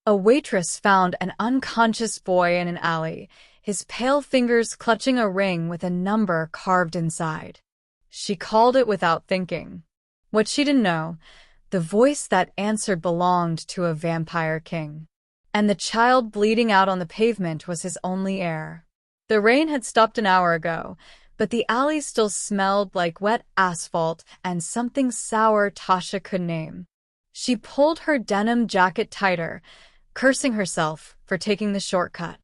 A waitress found an unconscious boy in an alley, his pale fingers clutching a ring with a number carved inside. She called it without thinking. What she didn't know, the voice that answered belonged to a vampire king. And the child bleeding out on the pavement was his only heir. The rain had stopped an hour ago, but the alley still smelled like wet asphalt and something sour Tasha could name. She pulled her denim jacket tighter, cursing herself for taking the shortcut.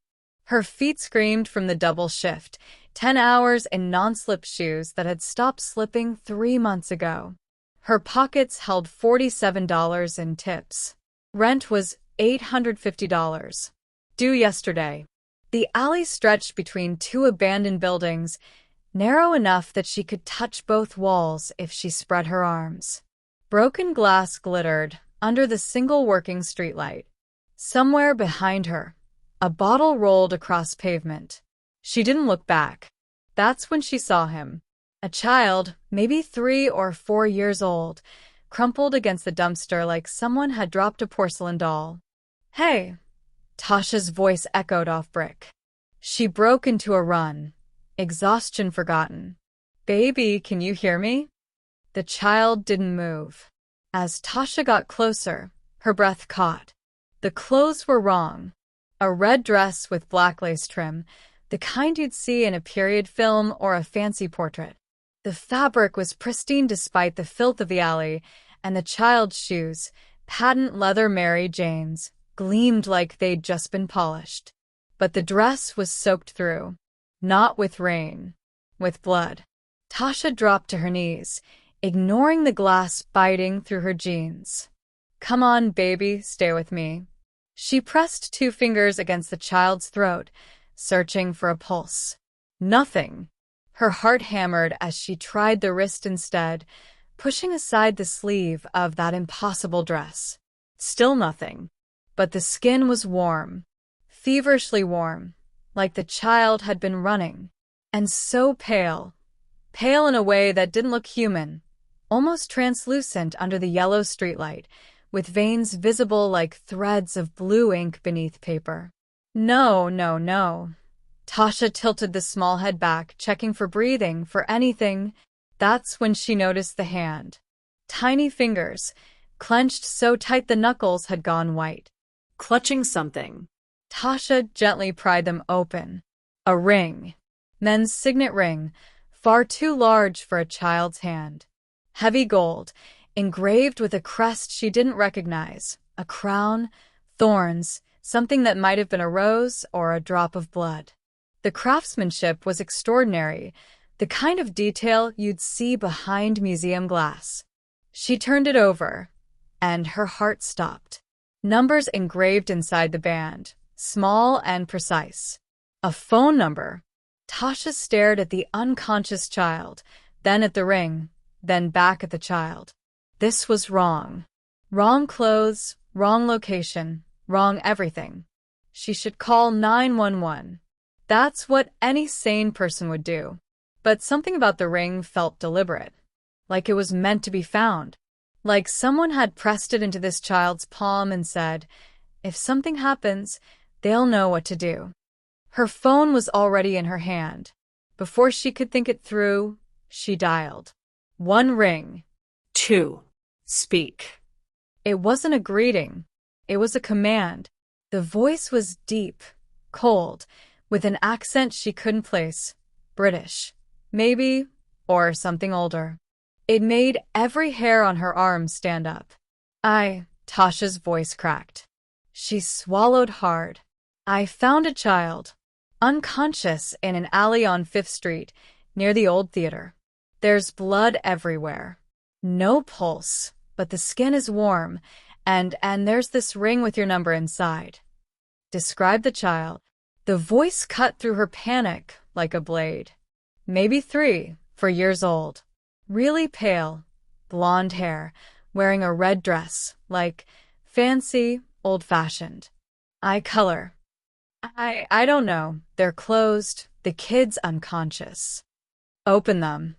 Her feet screamed from the double shift, 10 hours in non-slip shoes that had stopped slipping 3 months ago. Her pockets held $47 in tips. Rent was $850. Due yesterday. The alley stretched between 2 abandoned buildings, narrow enough that she could touch both walls if she spread her arms. Broken glass glittered under the single working streetlight. Somewhere behind her, a bottle rolled across pavement. She didn't look back. That's when she saw him. A child, maybe 3 or 4 years old, crumpled against the dumpster like someone had dropped a porcelain doll. "Hey!" Tasha's voice echoed off brick. She broke into a run, exhaustion forgotten. "Baby, can you hear me?" The child didn't move. As Tasha got closer, her breath caught. The clothes were wrong. A red dress with black lace trim, the kind you'd see in a period film or a fancy portrait. The fabric was pristine despite the filth of the alley, and the child's shoes, patent leather Mary Janes, gleamed like they'd just been polished. But the dress was soaked through. Not with rain. With blood. Tasha dropped to her knees, ignoring the glass biting through her jeans. "Come on, baby, stay with me." She pressed 2 fingers against the child's throat, searching for a pulse. Nothing. Her heart hammered as she tried the wrist instead, pushing aside the sleeve of that impossible dress. Still nothing. But the skin was warm. Feverishly warm, like the child had been running. And so pale. Pale in a way that didn't look human. Almost translucent under the yellow streetlight, with veins visible like threads of blue ink beneath paper. No, no, no. Tasha tilted the small head back, checking for breathing, for anything. That's when she noticed the hand. Tiny fingers, clenched so tight the knuckles had gone white. Clutching something. Tasha gently pried them open. A ring. Men's signet ring, far too large for a child's hand. Heavy gold, engraved with a crest she didn't recognize, a crown, thorns, something that might have been a rose or a drop of blood. The craftsmanship was extraordinary, the kind of detail you'd see behind museum glass. She turned it over, and her heart stopped. Numbers engraved inside the band, small and precise. A phone number. Tasha stared at the unconscious child, then at the ring, then back at the child. This was wrong. Wrong clothes, wrong location, wrong everything. She should call 911. That's what any sane person would do. But something about the ring felt deliberate. Like it was meant to be found. Like someone had pressed it into this child's palm and said, if something happens, they'll know what to do. Her phone was already in her hand. Before she could think it through, she dialed. 1 ring. 2. Speak. It wasn't a greeting. It was a command. The voice was deep, cold, with an accent she couldn't place. British. Maybe, or something older. It made every hair on her arm stand up. Tasha's voice cracked. She swallowed hard. I found a child, unconscious in an alley on 5th Street, near the old theater. There's blood everywhere. No pulse, but the skin is warm, and there's this ring with your number inside. Describe the child. The voice cut through her panic like a blade. Maybe 3, 4 years old. Really pale, blonde hair, wearing a red dress, like fancy, old-fashioned. Eye color. I don't know. They're closed. The kid's unconscious. Open them.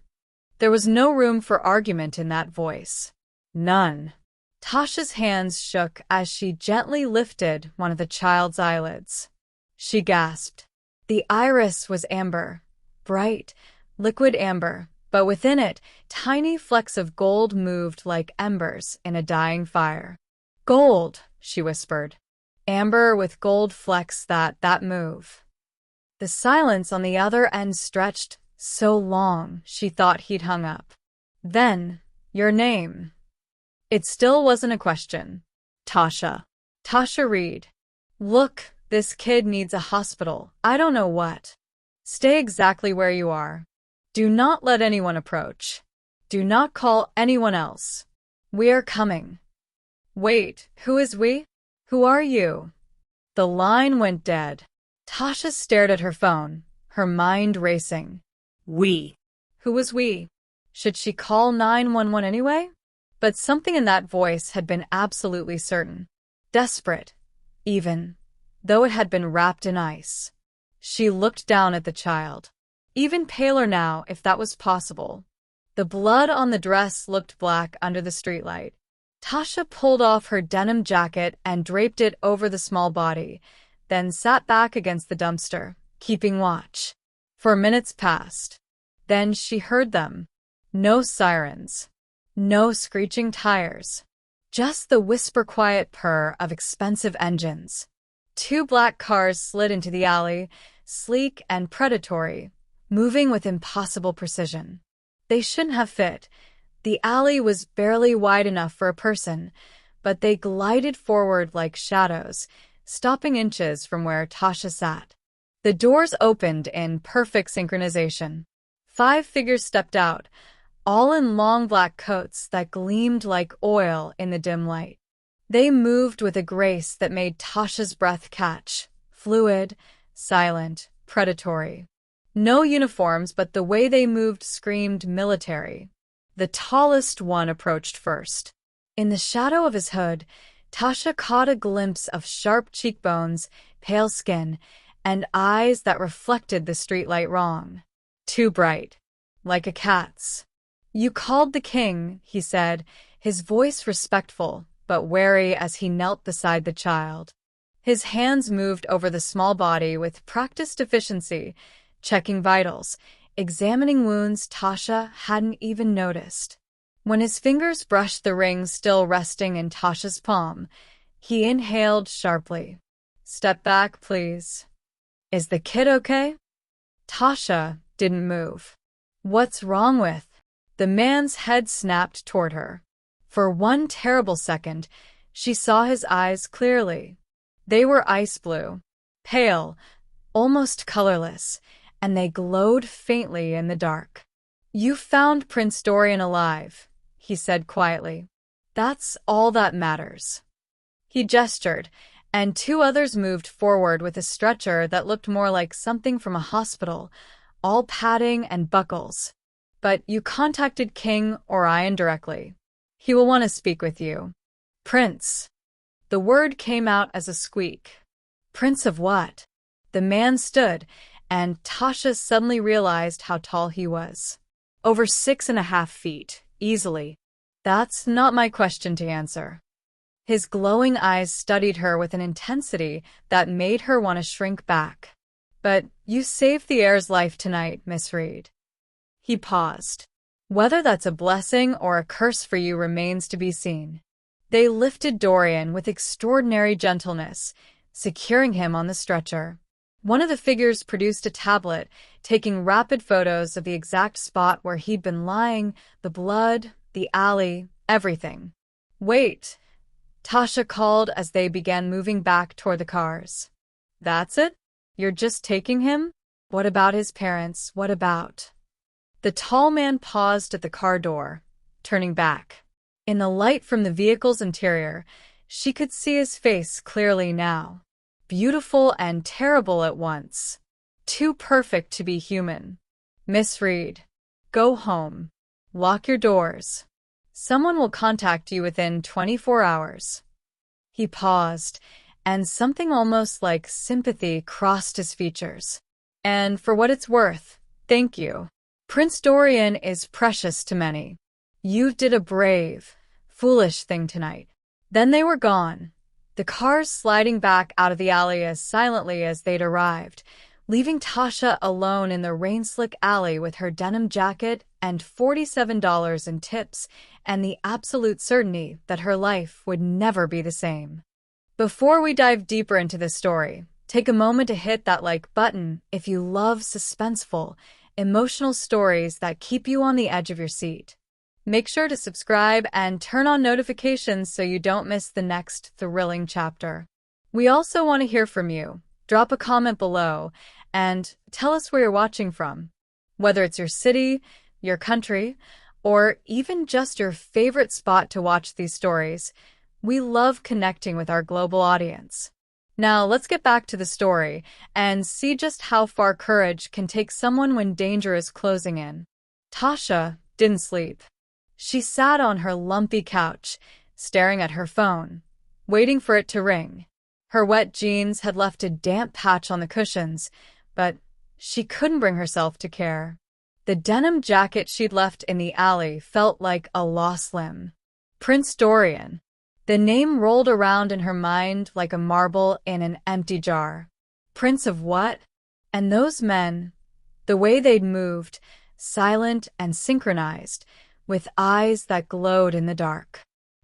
There was no room for argument in that voice. None. Tasha's hands shook as she gently lifted one of the child's eyelids. She gasped. The iris was amber, bright, liquid amber, but within it, tiny flecks of gold moved like embers in a dying fire. Gold, she whispered. Amber with gold flecks that move. The silence on the other end stretched so long she thought he'd hung up. Then, your name. It still wasn't a question. Tasha. Tasha Reed. Look, this kid needs a hospital. I don't know what. Stay exactly where you are. Do not let anyone approach. Do not call anyone else. We are coming. Wait, who is we? Who are you? The line went dead. Tasha stared at her phone, her mind racing. We. Who was we? Should she call 911 anyway? But something in that voice had been absolutely certain. Desperate, even, though it had been wrapped in ice. She looked down at the child. Even paler now, if that was possible. The blood on the dress looked black under the streetlight. Tasha pulled off her denim jacket and draped it over the small body, then sat back against the dumpster, keeping watch. 4 minutes passed. Then she heard them. No sirens. No screeching tires. Just the whisper-quiet purr of expensive engines. 2 black cars slid into the alley, sleek and predatory, moving with impossible precision. They shouldn't have fit. The alley was barely wide enough for a person, but they glided forward like shadows, stopping inches from where Tasha sat. The doors opened in perfect synchronization. 5 figures stepped out, all in long black coats that gleamed like oil in the dim light. They moved with a grace that made Tasha's breath catch, fluid, silent, predatory. No uniforms, but the way they moved screamed military. The tallest one approached first. In the shadow of his hood, Tasha caught a glimpse of sharp cheekbones, pale skin, and eyes that reflected the streetlight wrong. Too bright. Like a cat's. You called the king, he said, his voice respectful, but wary as he knelt beside the child. His hands moved over the small body with practiced efficiency, checking vitals, examining wounds Tasha hadn't even noticed. When his fingers brushed the ring still resting in Tasha's palm, he inhaled sharply. Step back, please. Is the kid okay? Tasha didn't move. What's wrong with? The man's head snapped toward her. For one terrible second, she saw his eyes clearly. They were ice blue, pale, almost colorless, and they glowed faintly in the dark. You found Prince Dorian alive, he said quietly. That's all that matters. He gestured, and 2 others moved forward with a stretcher that looked more like something from a hospital, all padding and buckles. But you contacted King Orion directly. He will want to speak with you. Prince. The word came out as a squeak. Prince of what? The man stood, and Tasha suddenly realized how tall he was. Over 6.5 feet, easily. That's not my question to answer. His glowing eyes studied her with an intensity that made her want to shrink back. But you saved the heir's life tonight, Miss Reed. He paused. Whether that's a blessing or a curse for you remains to be seen. They lifted Dorian with extraordinary gentleness, securing him on the stretcher. One of the figures produced a tablet, taking rapid photos of the exact spot where he'd been lying, the blood, the alley, everything. Wait, Tasha called as they began moving back toward the cars. That's it? You're just taking him? What about his parents? What about? The tall man paused at the car door, turning back. In the light from the vehicle's interior, she could see his face clearly now. Beautiful and terrible at once. Too perfect to be human. Miss Reed, go home. Lock your doors. Someone will contact you within 24 hours. He paused, and something almost like sympathy crossed his features. And for what it's worth, thank you. Prince Dorian is precious to many. You did a brave, foolish thing tonight. Then they were gone, the cars sliding back out of the alley as silently as they'd arrived, leaving Tasha alone in the rain-slick alley with her denim jacket and $47 in tips and the absolute certainty that her life would never be the same. Before we dive deeper into this story, take a moment to hit that like button if you love suspenseful, emotional stories that keep you on the edge of your seat. Make sure to subscribe and turn on notifications so you don't miss the next thrilling chapter. We also want to hear from you. Drop a comment below and tell us where you're watching from. Whether it's your city, your country, or even just your favorite spot to watch these stories, we love connecting with our global audience. Now, let's get back to the story and see just how far courage can take someone when danger is closing in. Tasha didn't sleep. She sat on her lumpy couch, staring at her phone, waiting for it to ring. Her wet jeans had left a damp patch on the cushions, but she couldn't bring herself to care. The denim jacket she'd left in the alley felt like a lost limb. Prince Dorian. The name rolled around in her mind like a marble in an empty jar. Prince of what? And those men, the way they'd moved, silent and synchronized, with eyes that glowed in the dark.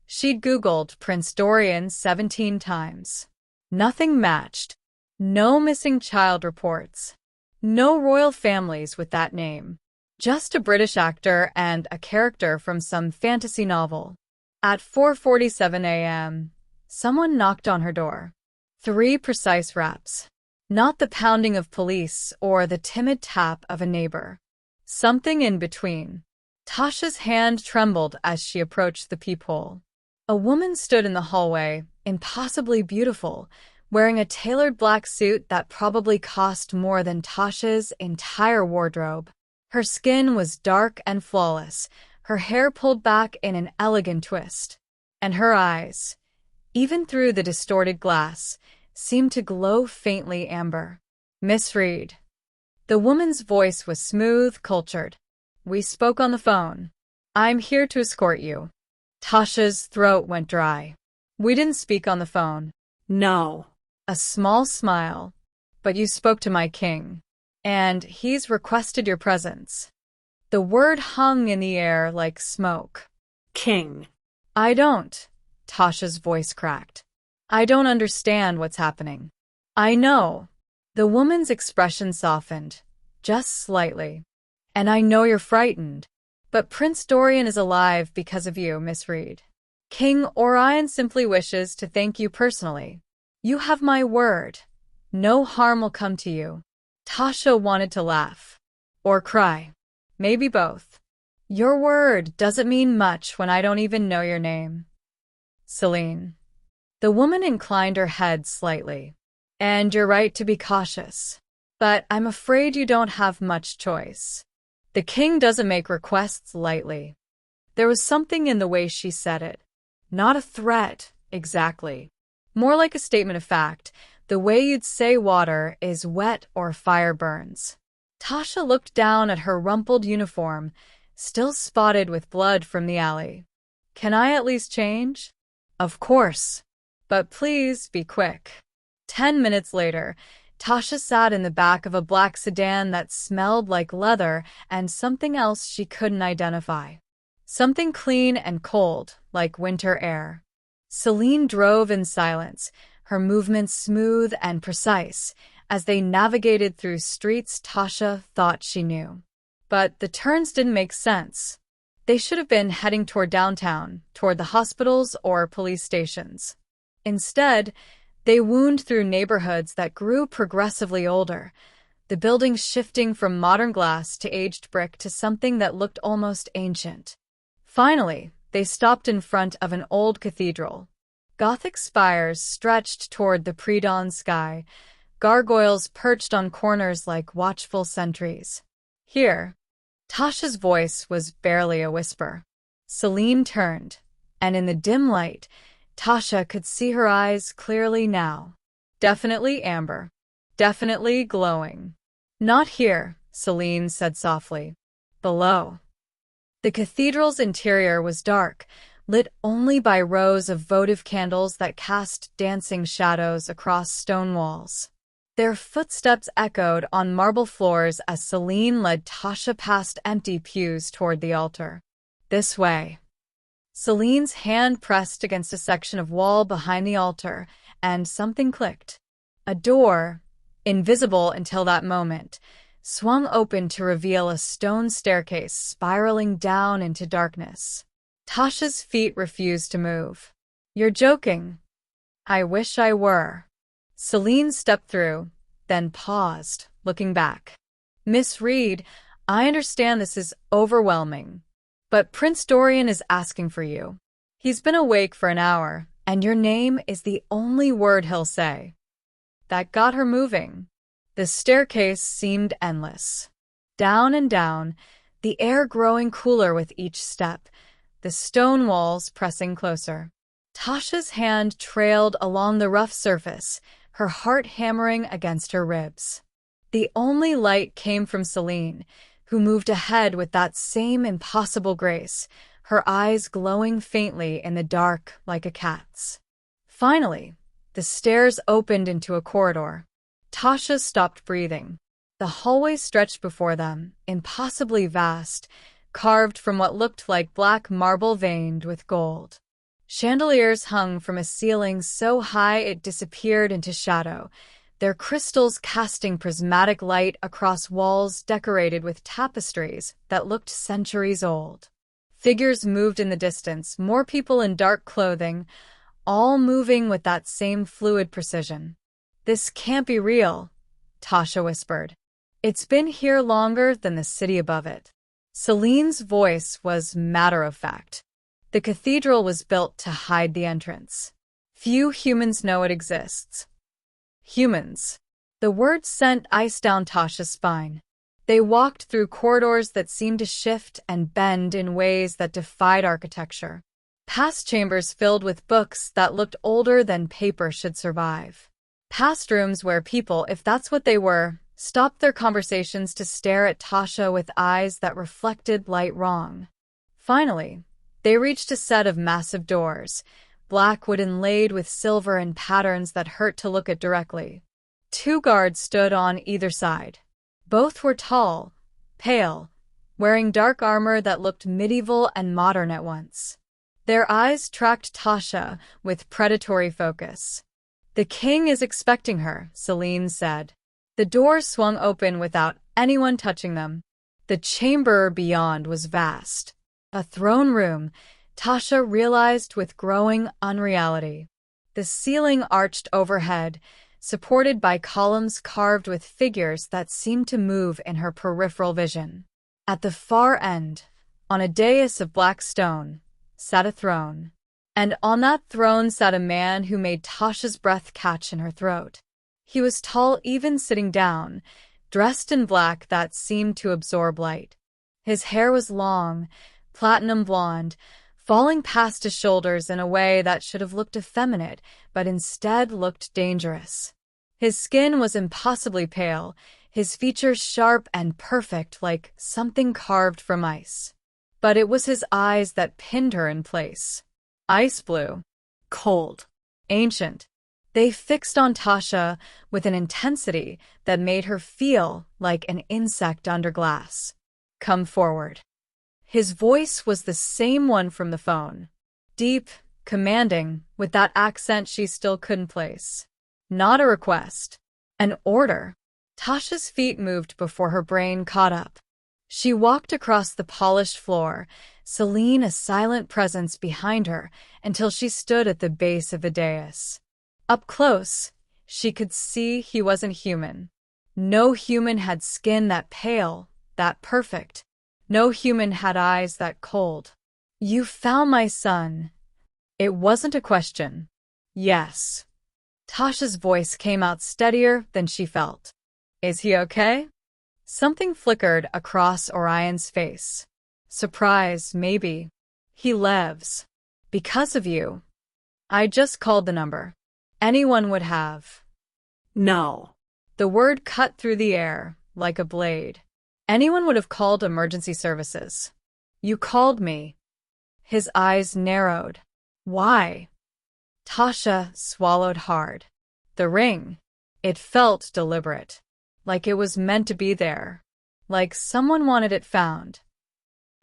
She'd Googled Prince Dorian 17 times. Nothing matched. No missing child reports. No royal families with that name. Just a British actor and a character from some fantasy novel. At 4:47 a.m., someone knocked on her door. 3 precise raps. Not the pounding of police or the timid tap of a neighbor. Something in between. Tasha's hand trembled as she approached the peephole. A woman stood in the hallway, impossibly beautiful, wearing a tailored black suit that probably cost more than Tasha's entire wardrobe. Her skin was dark and flawless, her hair pulled back in an elegant twist, and her eyes, even through the distorted glass, seemed to glow faintly amber. Miss Reed. The woman's voice was smooth, cultured. We spoke on the phone. I'm here to escort you. Tasha's throat went dry. We didn't speak on the phone. No. A small smile. But you spoke to my king, and he's requested your presence. The word hung in the air like smoke. King. I don't. Tasha's voice cracked. I don't understand what's happening. I know. The woman's expression softened, just slightly. And I know you're frightened. But Prince Dorian is alive because of you, Miss Reed. King Orion simply wishes to thank you personally. You have my word. No harm will come to you. Tasha wanted to laugh. Or cry. Maybe both. Your word doesn't mean much when I don't even know your name. Celine. The woman inclined her head slightly. And you're right to be cautious. But I'm afraid you don't have much choice. The king doesn't make requests lightly. There was something in the way she said it. Not a threat, exactly. More like a statement of fact, the way you'd say water is wet or fire burns. Tasha looked down at her rumpled uniform, still spotted with blood from the alley. Can I at least change? Of course. But please be quick. 10 minutes later, Tasha sat in the back of a black sedan that smelled like leather and something else she couldn't identify. Something clean and cold, like winter air. Celine drove in silence, her movements smooth and precise, as they navigated through streets Tasha thought she knew. But the turns didn't make sense. They should have been heading toward downtown, toward the hospitals or police stations. Instead, they wound through neighborhoods that grew progressively older, the buildings shifting from modern glass to aged brick to something that looked almost ancient. Finally, they stopped in front of an old cathedral. Gothic spires stretched toward the pre-dawn sky, gargoyles perched on corners like watchful sentries. Here, Tasha's voice was barely a whisper. Celine turned, and in the dim light, Tasha could see her eyes clearly now. Definitely amber. Definitely glowing. Not here, Celine said softly. Below. The cathedral's interior was dark, lit only by rows of votive candles that cast dancing shadows across stone walls. Their footsteps echoed on marble floors as Celine led Tasha past empty pews toward the altar. This way. Celine's hand pressed against a section of wall behind the altar, and something clicked. A door, invisible until that moment, swung open to reveal a stone staircase spiraling down into darkness. Tasha's feet refused to move. "You're joking." "I wish I were." Celine stepped through, then paused, looking back. "Miss Reed, I understand this is overwhelming, but Prince Dorian is asking for you. He's been awake for an hour, and your name is the only word he'll say." That got her moving. The staircase seemed endless. Down and down, the air growing cooler with each step, the stone walls pressing closer. Tasha's hand trailed along the rough surface, her heart hammering against her ribs. The only light came from Celine, who moved ahead with that same impossible grace, her eyes glowing faintly in the dark like a cat's. Finally, the stairs opened into a corridor. Tasha stopped breathing. The hallway stretched before them, impossibly vast, carved from what looked like black marble veined with gold. Chandeliers hung from a ceiling so high it disappeared into shadow, their crystals casting prismatic light across walls decorated with tapestries that looked centuries old. Figures moved in the distance, more people in dark clothing, all moving with that same fluid precision. "This can't be real," Tasha whispered. "It's been here longer than the city above it." Celine's voice was matter-of-fact. The cathedral was built to hide the entrance. Few humans know it exists. Humans. The word sent ice down Tasha's spine. They walked through corridors that seemed to shift and bend in ways that defied architecture. Past chambers filled with books that looked older than paper should survive. Past rooms where people, if that's what they were, stopped their conversations to stare at Tasha with eyes that reflected light wrong. Finally, they reached a set of massive doors, black wood inlaid with silver and patterns that hurt to look at directly. 2 guards stood on either side. Both were tall, pale, wearing dark armor that looked medieval and modern at once. Their eyes tracked Tasha with predatory focus. "The king is expecting her," Celine said. The doors swung open without anyone touching them. The chamber beyond was vast. A throne room, Tasha realized with growing unreality. The ceiling arched overhead, supported by columns carved with figures that seemed to move in her peripheral vision. At the far end, on a dais of black stone, sat a throne. And on that throne sat a man who made Tasha's breath catch in her throat. He was tall even sitting down, dressed in black that seemed to absorb light. His hair was long, platinum blonde, falling past his shoulders in a way that should have looked effeminate, but instead looked dangerous. His skin was impossibly pale, his features sharp and perfect like something carved from ice. But it was his eyes that pinned her in place. Ice blue. Cold. Ancient. They fixed on Tasha with an intensity that made her feel like an insect under glass. "Come forward." His voice was the same one from the phone. Deep, commanding, with that accent she still couldn't place. Not a request. An order. Tasha's feet moved before her brain caught up. She walked across the polished floor, Celine a silent presence behind her, until she stood at the base of the dais. Up close, she could see he wasn't human. No human had skin that pale, that perfect. No human had eyes that cold. "You found my son." It wasn't a question. "Yes." Tasha's voice came out steadier than she felt. "Is he okay?" Something flickered across Orion's face. Surprise, maybe. "He lives. Because of you." "I just called the number. Anyone would have." No. The word cut through the air like a blade. "Anyone would have called emergency services. You called me." His eyes narrowed. Why? Tasha swallowed hard. The ring. It felt deliberate. Like it was meant to be there. Like someone wanted it found.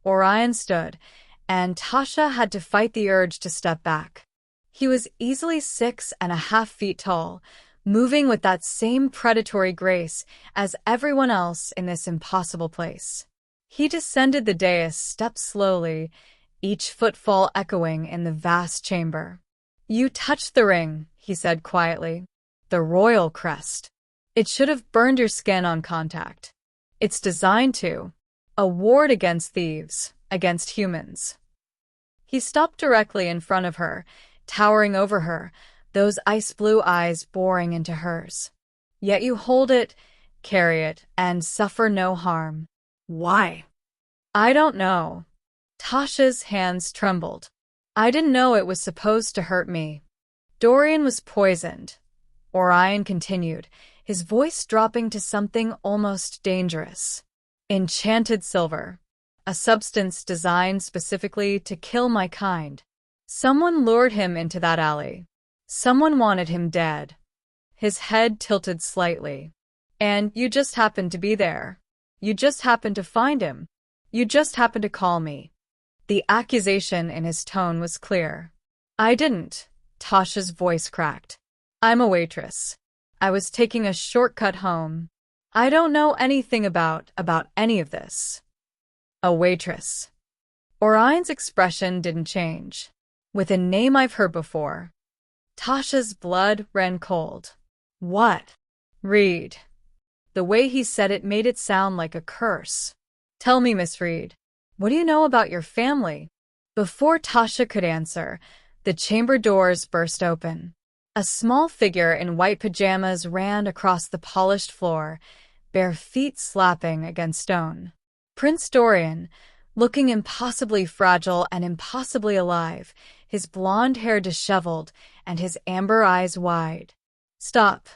Orion stood, and Tasha had to fight the urge to step back. He was easily 6.5 feet tall, moving with that same predatory grace as everyone else in this impossible place. He descended the dais step slowly, each footfall echoing in the vast chamber. You touched the ring, he said quietly. The royal crest. It should have burned your skin on contact. It's designed to. A ward against thieves, against humans. He stopped directly in front of her, towering over her, those ice-blue eyes boring into hers. Yet you hold it, carry it, and suffer no harm. Why? I don't know. Tasha's hands trembled. I didn't know it was supposed to hurt me. Dorian was poisoned. Orion continued, his voice dropping to something almost dangerous. Enchanted silver. A substance designed specifically to kill my kind. Someone lured him into that alley. Someone wanted him dead. His head tilted slightly. And you just happened to be there. You just happened to find him. You just happened to call me. The accusation in his tone was clear. I didn't. Tasha's voice cracked. I'm a waitress. I was taking a shortcut home. I don't know anything about any of this. A waitress. Orion's expression didn't change. With a name I've heard before. Tasha's blood ran cold. What? Reed. The way he said it made it sound like a curse. Tell me, Miss Reed, what do you know about your family? Before Tasha could answer, the chamber doors burst open. A small figure in white pajamas ran across the polished floor, bare feet slapping against stone. Prince Dorian, looking impossibly fragile and impossibly alive, his blonde hair disheveled and his amber eyes wide. Stop.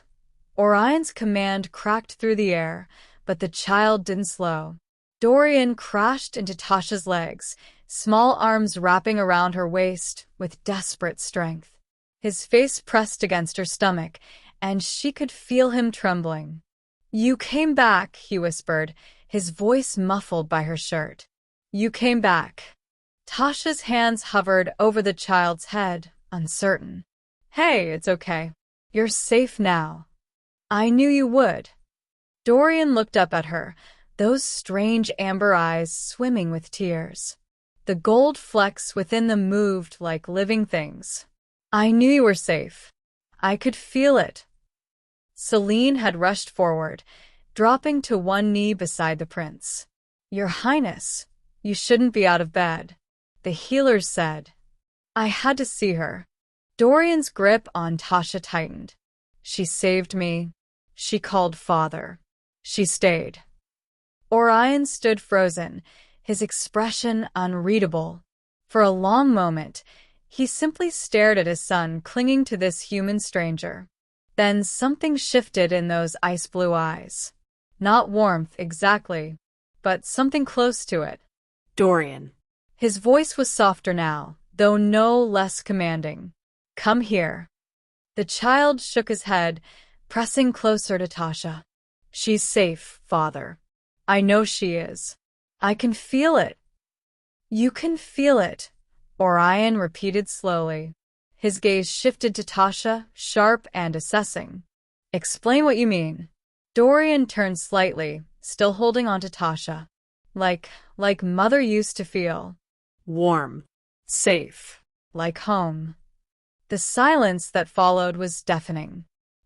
Orion's command cracked through the air, but the child didn't slow. Dorian crashed into Tasha's legs, small arms wrapping around her waist with desperate strength. His face pressed against her stomach, and she could feel him trembling. You came back, he whispered, his voice muffled by her shirt. You came back. Tasha's hands hovered over the child's head, uncertain. Hey, it's okay. You're safe now. I knew you would. Dorian looked up at her, those strange amber eyes swimming with tears. The gold flecks within them moved like living things. I knew you were safe. I could feel it. Celine had rushed forward, dropping to one knee beside the prince. Your Highness, you shouldn't be out of bed, the healers said. I had to see her. Dorian's grip on Tasha tightened. She saved me. She called father. She stayed. Orion stood frozen, his expression unreadable. For a long moment, he simply stared at his son clinging to this human stranger. Then something shifted in those ice-blue eyes. Not warmth exactly, but something close to it. Dorian. His voice was softer now, though no less commanding. Come here. The child shook his head, pressing closer to Tasha. She's safe, father. I know she is. I can feel it. You can feel it, Orion repeated slowly. His gaze shifted to Tasha, sharp and assessing. Explain what you mean. Dorian turned slightly, still holding on to Tasha. Like mother used to feel. Warm. Safe. Like home. The silence that followed was deafening.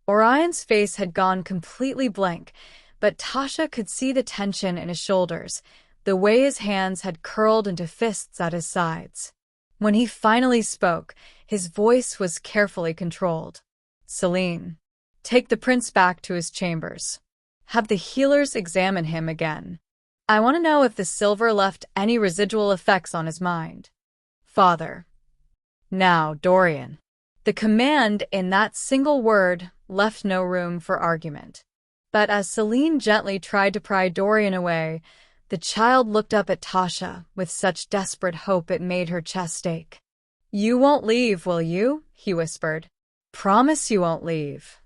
Orion's face had gone completely blank, but Tasha could see the tension in his shoulders, the way his hands had curled into fists at his sides. When he finally spoke, his voice was carefully controlled. Celine, take the prince back to his chambers. Have the healers examine him again. I want to know if the silver left any residual effects on his mind. Father. Now, Dorian. The command in that single word left no room for argument. But as Celine gently tried to pry Dorian away, The child looked up at Tasha with such desperate hope it made her chest ache. "You won't leave, will you?" he whispered. "Promise you won't leave."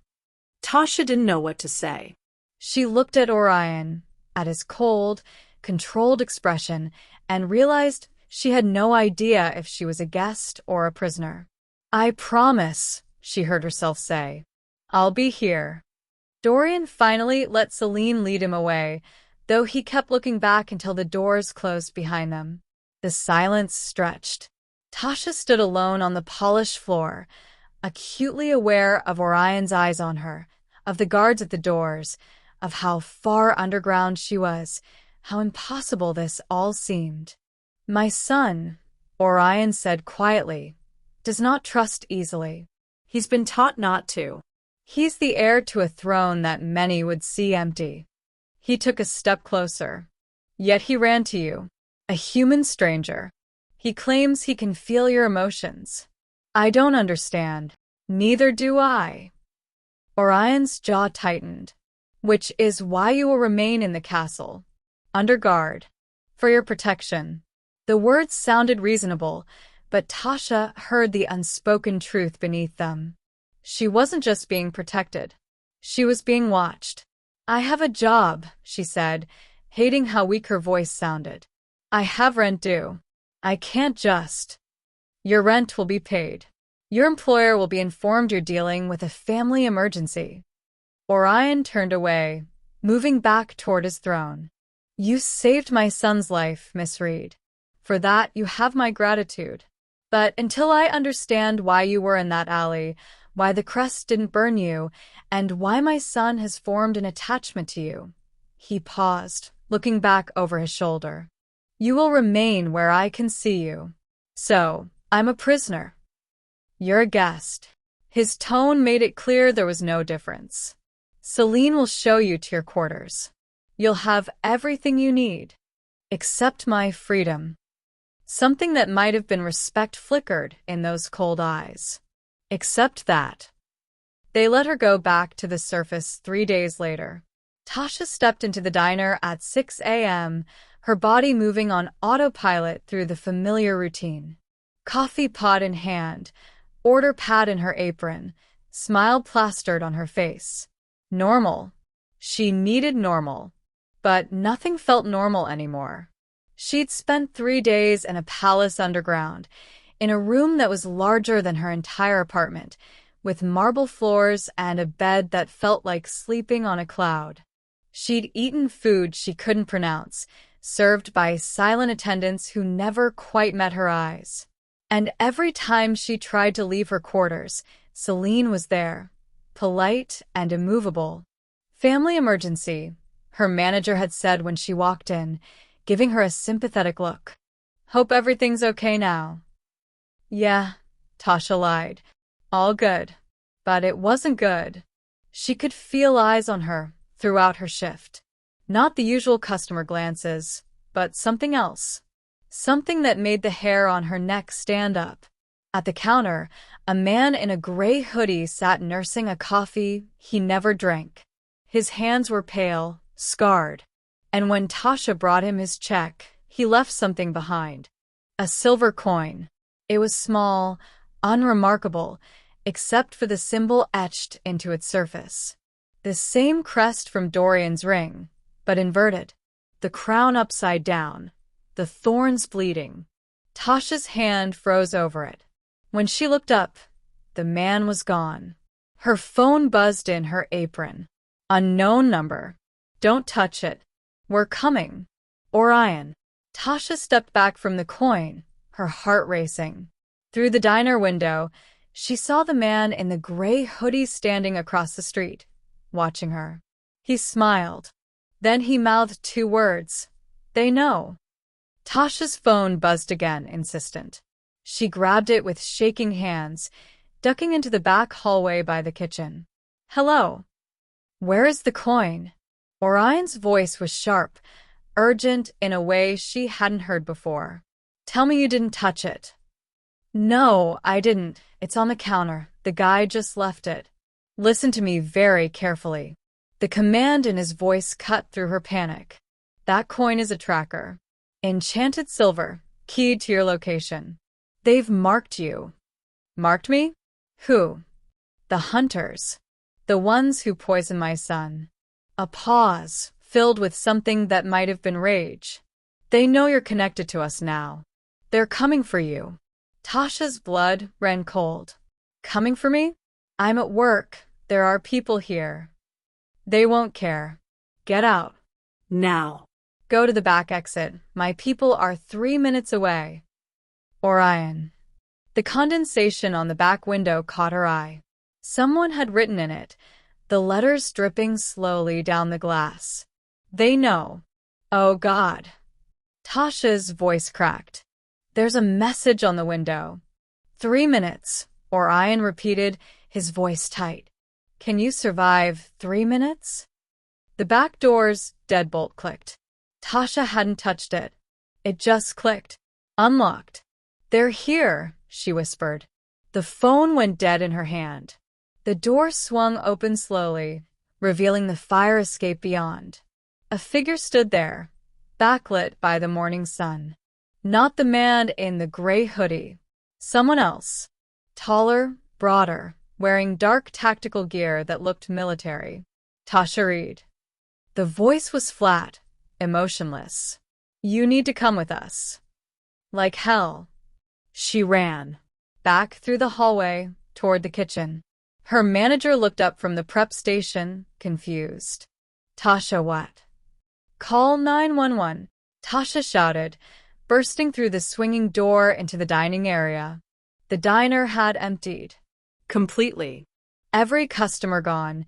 Tasha didn't know what to say. She looked at Orion, at his cold, controlled expression, and realized she had no idea if she was a guest or a prisoner. "I promise," she heard herself say. "I'll be here." Dorian finally let Celine lead him away, though he kept looking back until the doors closed behind them. The silence stretched. Tasha stood alone on the polished floor, acutely aware of Orion's eyes on her, of the guards at the doors, of how far underground she was, how impossible this all seemed. "My son," Orion said quietly, "does not trust easily. He's been taught not to." He's the heir to a throne that many would see empty. He took a step closer. Yet he ran to you, a human stranger. He claims he can feel your emotions. I don't understand. Neither do I. Orion's jaw tightened. "Which is why you will remain in the castle, under guard, for your protection." The words sounded reasonable, but Tasha heard the unspoken truth beneath them. She wasn't just being protected. She was being watched. "I have a job," she said, hating how weak her voice sounded. "I have rent due. I can't just." "Your rent will be paid. Your employer will be informed you're dealing with a family emergency." Orion turned away, moving back toward his throne. "You saved my son's life, Miss Reed. For that, you have my gratitude. But until I understand why you were in that alley, why the crest didn't burn you, and why my son has formed an attachment to you," he paused, looking back over his shoulder, "you will remain where I can see you. So, I'm a prisoner. You're a guest." His tone made it clear there was no difference. "Celine will show you to your quarters. You'll have everything you need, except my freedom." Something that might have been respect flickered in those cold eyes. Except that. They let her go back to the surface 3 days later. Tasha stepped into the diner at 6 a.m., her body moving on autopilot through the familiar routine. Coffee pot in hand, order pad in her apron, smile plastered on her face. Normal. She needed normal. But nothing felt normal anymore. She'd spent 3 days in a palace underground, in a room that was larger than her entire apartment, with marble floors and a bed that felt like sleeping on a cloud. She'd eaten food she couldn't pronounce, served by silent attendants who never quite met her eyes. And every time she tried to leave her quarters, Celine was there, polite and immovable. "Family emergency," her manager had said when she walked in, giving her a sympathetic look. "Hope everything's okay now." "Yeah," Tasha lied. "All good." But it wasn't good. She could feel eyes on her throughout her shift. Not the usual customer glances, but something else. Something that made the hair on her neck stand up. At the counter, a man in a gray hoodie sat nursing a coffee he never drank. His hands were pale, scarred. And when Tasha brought him his check, he left something behind. A silver coin. It was small, unremarkable, except for the symbol etched into its surface. The same crest from Dorian's ring, but inverted. The crown upside down. The thorns bleeding. Tasha's hand froze over it. When she looked up, the man was gone. Her phone buzzed in her apron. Unknown number. "Don't touch it. We're coming. Orion." Tasha stepped back from the coin, her heart racing. Through the diner window, she saw the man in the gray hoodie standing across the street, watching her. He smiled. Then he mouthed 2 words. "They know." Tasha's phone buzzed again, insistent. She grabbed it with shaking hands, ducking into the back hallway by the kitchen. "Hello. Where is the coin?" Orion's voice was sharp, urgent in a way she hadn't heard before. "Tell me you didn't touch it." "No, I didn't. It's on the counter. The guy just left it." "Listen to me very carefully." The command in his voice cut through her panic. That coin is a tracker. Enchanted silver, keyed to your location. They've marked you. Marked me? Who? The hunters. The ones who poisoned my son. A pause, filled with something that might have been rage. They know you're connected to us now. They're coming for you. Tasha's blood ran cold. Coming for me? I'm at work. There are people here. They won't care. Get out. Now. Go to the back exit. My people are 3 minutes away. Orion. The condensation on the back window caught her eye. Someone had written in it, the letters dripping slowly down the glass. They know. Oh God. Tasha's voice cracked. There's a message on the window. 3 minutes, Orion repeated, his voice tight. Can you survive 3 minutes? The back door's deadbolt clicked. Tasha hadn't touched it. It just clicked. Unlocked. They're here, she whispered. The phone went dead in her hand. The door swung open slowly, revealing the fire escape beyond. A figure stood there, backlit by the morning sun. Not the man in the gray hoodie. Someone else. Taller, broader, wearing dark tactical gear that looked military. Tasha Reed. The voice was flat, emotionless. You need to come with us. Like hell. She ran. Back through the hallway, toward the kitchen. Her manager looked up from the prep station, confused. Tasha, what? Call 911, Tasha shouted, bursting through the swinging door into the dining area. The diner had emptied. Completely. Every customer gone,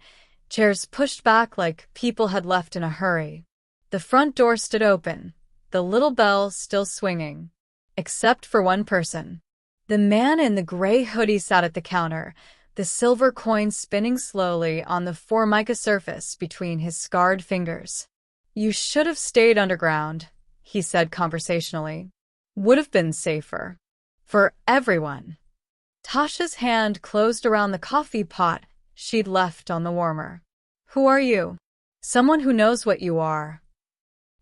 chairs pushed back like people had left in a hurry. The front door stood open, the little bell still swinging. Except for one person. The man in the gray hoodie sat at the counter, the silver coin spinning slowly on the formica surface between his scarred fingers. You should have stayed underground, he said conversationally. Would have been safer. For everyone. Tasha's hand closed around the coffee pot she'd left on the warmer. Who are you? Someone who knows what you are.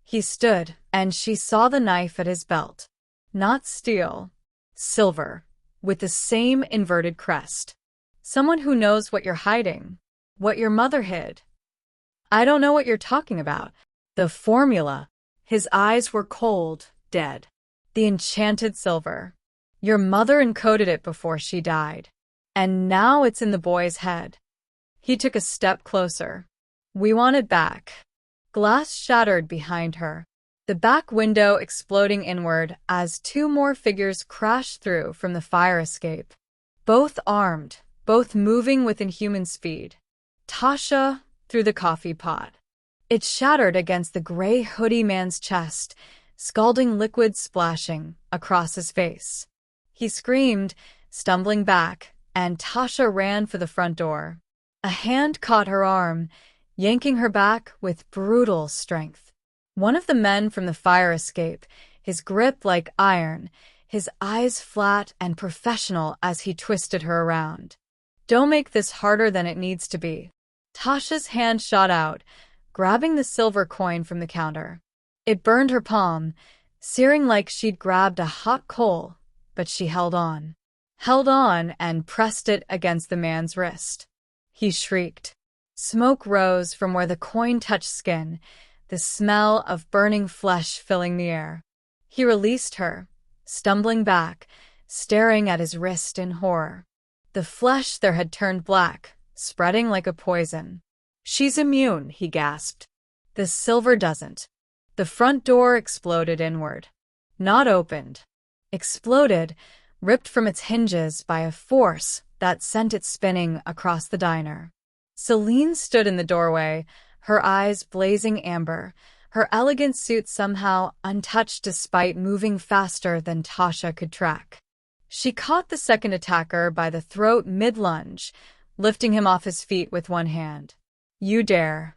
He stood, and she saw the knife at his belt. Not steel. Silver. With the same inverted crest. Someone who knows what you're hiding. What your mother hid. I don't know what you're talking about. The formula. His eyes were cold, dead. The enchanted silver. Your mother encoded it before she died. And now it's in the boy's head. He took a step closer. We want it back. Glass shattered behind her. The back window exploding inward as 2 more figures crashed through from the fire escape. Both armed, both moving with inhuman speed. Tasha threw the coffee pot. It shattered against the gray hoodie man's chest, scalding liquid splashing across his face. He screamed, stumbling back, and Tasha ran for the front door. A hand caught her arm, yanking her back with brutal strength. One of the men from the fire escape, his grip like iron, his eyes flat and professional as he twisted her around. Don't make this harder than it needs to be. Tasha's hand shot out, grabbing the silver coin from the counter. It burned her palm, searing like she'd grabbed a hot coal, but she held on. Held on and pressed it against the man's wrist. He shrieked. Smoke rose from where the coin touched skin, the smell of burning flesh filling the air. He released her, stumbling back, staring at his wrist in horror. The flesh there had turned black, spreading like a poison. She's immune, he gasped. The silver doesn't. The front door exploded inward. Not opened. Exploded, ripped from its hinges by a force that sent it spinning across the diner. Celine stood in the doorway, her eyes blazing amber, her elegant suit somehow untouched despite moving faster than Tasha could track. She caught the second attacker by the throat mid-lunge, lifting him off his feet with one hand. You dare.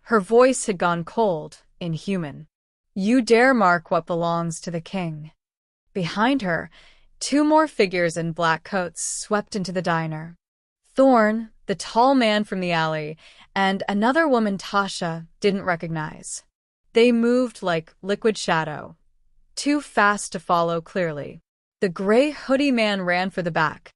Her voice had gone cold, inhuman. You dare mark what belongs to the king. Behind her, 2 more figures in black coats swept into the diner. Thorne, the tall man from the alley, and another woman Tasha didn't recognize. They moved like liquid shadow, too fast to follow clearly. The gray hoodie man ran for the back.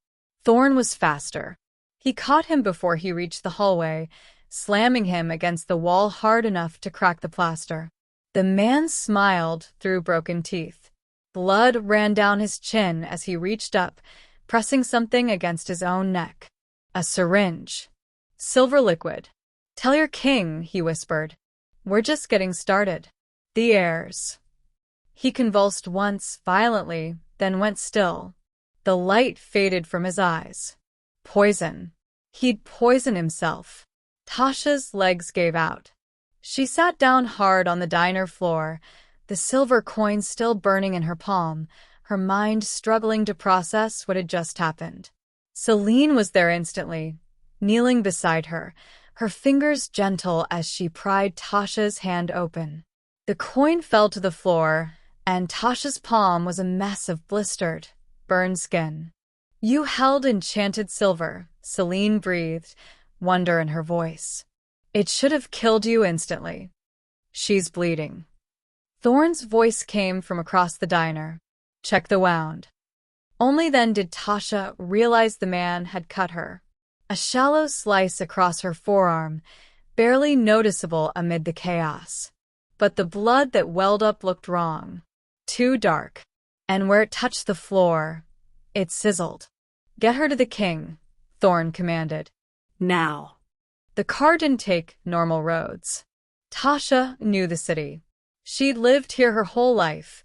Thorn was faster. He caught him before he reached the hallway, slamming him against the wall hard enough to crack the plaster. The man smiled through broken teeth. Blood ran down his chin as he reached up, pressing something against his own neck. A syringe. Silver liquid. "Tell your king," he whispered. "We're just getting started." The heirs. He convulsed once, violently, then went still. The light faded from his eyes. Poison. He'd poison himself. Tasha's legs gave out. She sat down hard on the diner floor, the silver coin still burning in her palm, her mind struggling to process what had just happened. Celine was there instantly, kneeling beside her, her fingers gentle as she pried Tasha's hand open. The coin fell to the floor, and Tasha's palm was a mess of blistered, burned skin. "You held enchanted silver," Celine breathed, wonder in her voice. "It should have killed you instantly." "She's bleeding." Thorn's voice came from across the diner. "Check the wound." Only then did Tasha realize the man had cut her. A shallow slice across her forearm, barely noticeable amid the chaos. But the blood that welled up looked wrong. Too dark. And where it touched the floor, it sizzled. "Get her to the king," Thorn commanded. Now. The car didn't take normal roads. Tasha knew the city. She'd lived here her whole life,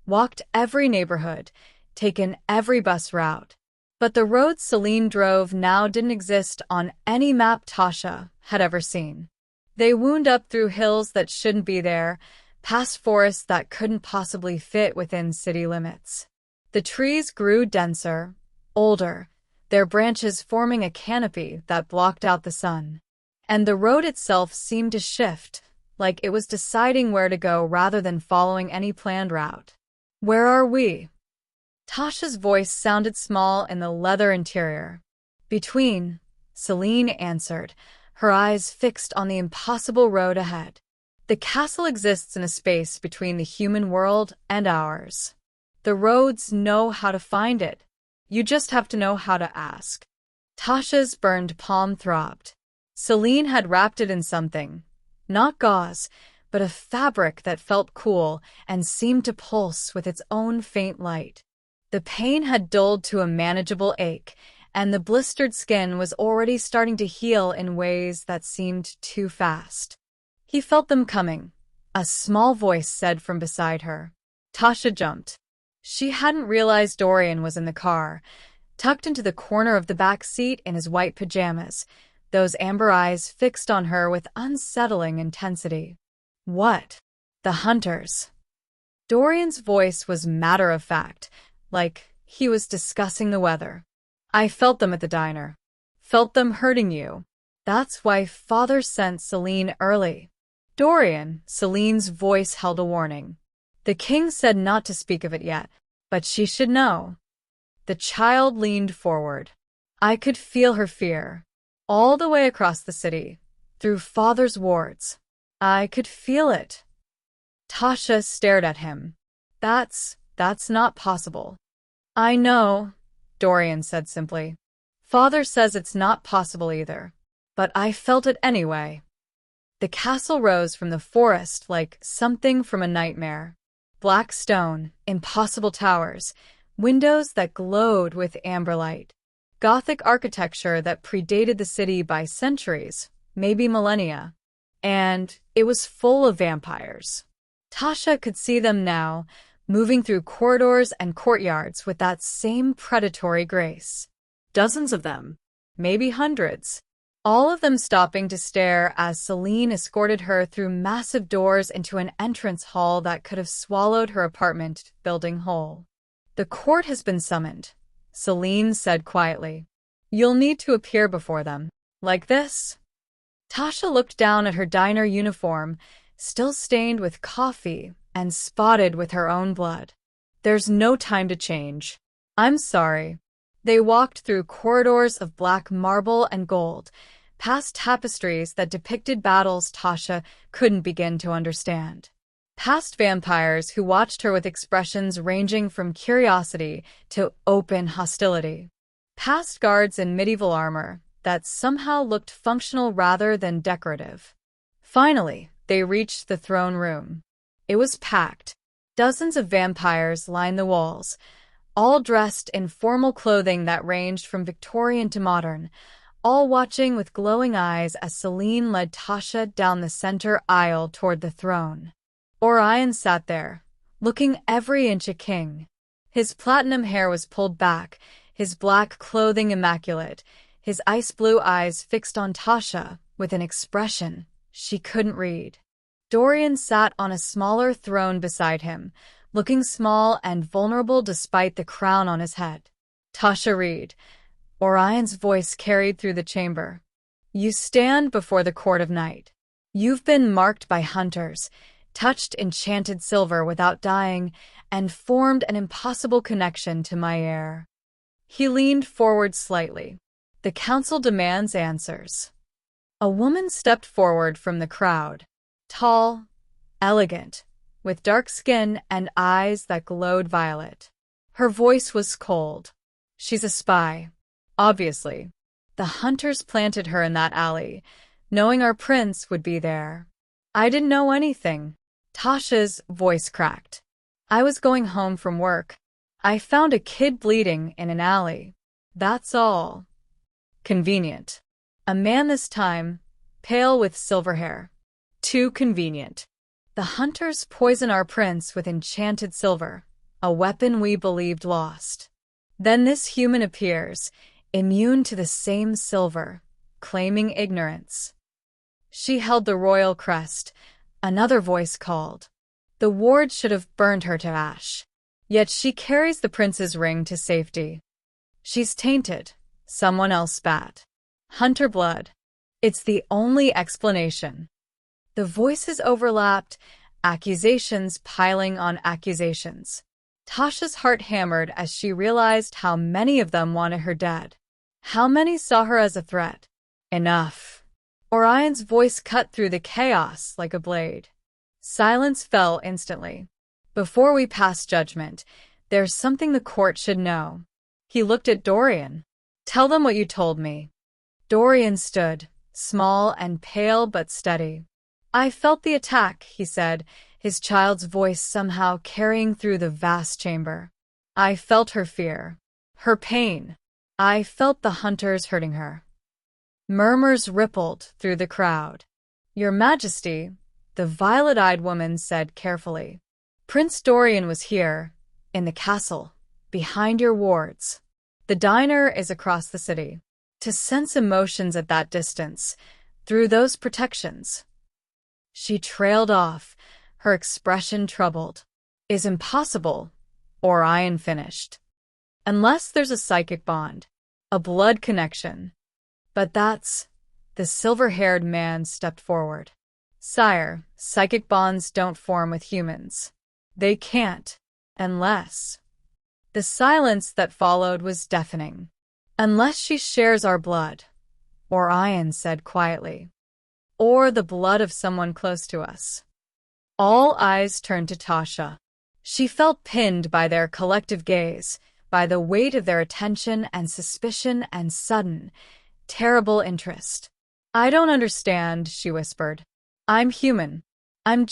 walked every neighborhood, taken every bus route. But the roads Celine drove now didn't exist on any map Tasha had ever seen. They wound up through hills that shouldn't be there, past forests that couldn't possibly fit within city limits. The trees grew denser, older, their branches forming a canopy that blocked out the sun. And the road itself seemed to shift, like it was deciding where to go rather than following any planned route. "Where are we?" Tasha's voice sounded small in the leather interior. "Between," Celine answered, her eyes fixed on the impossible road ahead. "The castle exists in a space between the human world and ours. The roads know how to find it. You just have to know how to ask." Tasha's burned palm throbbed. Celine had wrapped it in something. Not gauze, but a fabric that felt cool and seemed to pulse with its own faint light. The pain had dulled to a manageable ache, and the blistered skin was already starting to heal in ways that seemed too fast. He felt them coming. A small voice said from beside her. Tasha jumped. She hadn't realized Dorian was in the car, tucked into the corner of the back seat in his white pajamas, those amber eyes fixed on her with unsettling intensity. "What?" "The hunters." Dorian's voice was matter-of-fact, like he was discussing the weather. "I felt them at the diner. Felt them hurting you. That's why Father sent Celine early." "Dorian," Celine's voice held a warning. "The king said not to speak of it yet, but she should know." The child leaned forward. I could feel her fear. All the way across the city, through Father's wards. I could feel it. Tasha stared at him. That's not possible." "I know," Dorian said simply. "Father says it's not possible either. But I felt it anyway." The castle rose from the forest like something from a nightmare. Black stone, impossible towers, windows that glowed with amber light. Gothic architecture that predated the city by centuries, maybe millennia. And it was full of vampires. Tasha could see them now, moving through corridors and courtyards with that same predatory grace. Dozens of them. Maybe hundreds. All of them stopping to stare as Celine escorted her through massive doors into an entrance hall that could have swallowed her apartment building whole. "The court has been summoned," Celine said quietly. "You'll need to appear before them. Like this." Tasha looked down at her diner uniform, still stained with coffee and spotted with her own blood. "There's no time to change. I'm sorry." They walked through corridors of black marble and gold, past tapestries that depicted battles Tasha couldn't begin to understand. Past vampires who watched her with expressions ranging from curiosity to open hostility. Past guards in medieval armor that somehow looked functional rather than decorative. Finally, they reached the throne room. It was packed. Dozens of vampires lined the walls, all dressed in formal clothing that ranged from Victorian to modern, all watching with glowing eyes as Celine led Tasha down the center aisle toward the throne. Orion sat there, looking every inch a king. His platinum hair was pulled back, his black clothing immaculate, his ice blue eyes fixed on Tasha with an expression she couldn't read. Dorian sat on a smaller throne beside him, looking small and vulnerable despite the crown on his head. Tasha Reed. Orion's voice carried through the chamber. You stand before the court of night. You've been marked by hunters, touched enchanted silver without dying, and formed an impossible connection to my heir. He leaned forward slightly. The council demands answers. A woman stepped forward from the crowd. Tall, elegant, with dark skin and eyes that glowed violet. Her voice was cold. She's a spy. Obviously. The hunters planted her in that alley, knowing our prince would be there. I didn't know anything. Tasha's voice cracked. I was going home from work. I found a kid bleeding in an alley. That's all. Convenient. A man this time, pale with silver hair. Too convenient. The hunters poison our prince with enchanted silver, a weapon we believed lost. Then this human appears, immune to the same silver, claiming ignorance. She held the royal crest. Another voice called. The ward should have burned her to ash. Yet she carries the prince's ring to safety. She's tainted. Someone else spat. Hunter blood. It's the only explanation. The voices overlapped, accusations piling on accusations. Tasha's heart hammered as she realized how many of them wanted her dead. How many saw her as a threat? Enough. Orion's voice cut through the chaos like a blade. Silence fell instantly. Before we pass judgment, there's something the court should know. He looked at Dorian. Tell them what you told me. Dorian stood, small and pale but steady. I felt the attack, he said, his child's voice somehow carrying through the vast chamber. I felt her fear, her pain. I felt the hunters hurting her. Murmurs rippled through the crowd. Your Majesty, the violet-eyed woman said carefully. Prince Dorian was here, in the castle, behind your wards. The diner is across the city. To sense emotions at that distance, through those protections. She trailed off, her expression troubled. Is impossible, Orion finished. Unless there's a psychic bond, a blood connection. But that's... The silver-haired man stepped forward. Sire, psychic bonds don't form with humans. They can't, unless... The silence that followed was deafening. Unless she shares our blood, Orion said quietly. Or the blood of someone close to us. All eyes turned to Tasha. She felt pinned by their collective gaze, by the weight of their attention and suspicion and sudden, terrible interest. I don't understand, she whispered. I'm human. I'm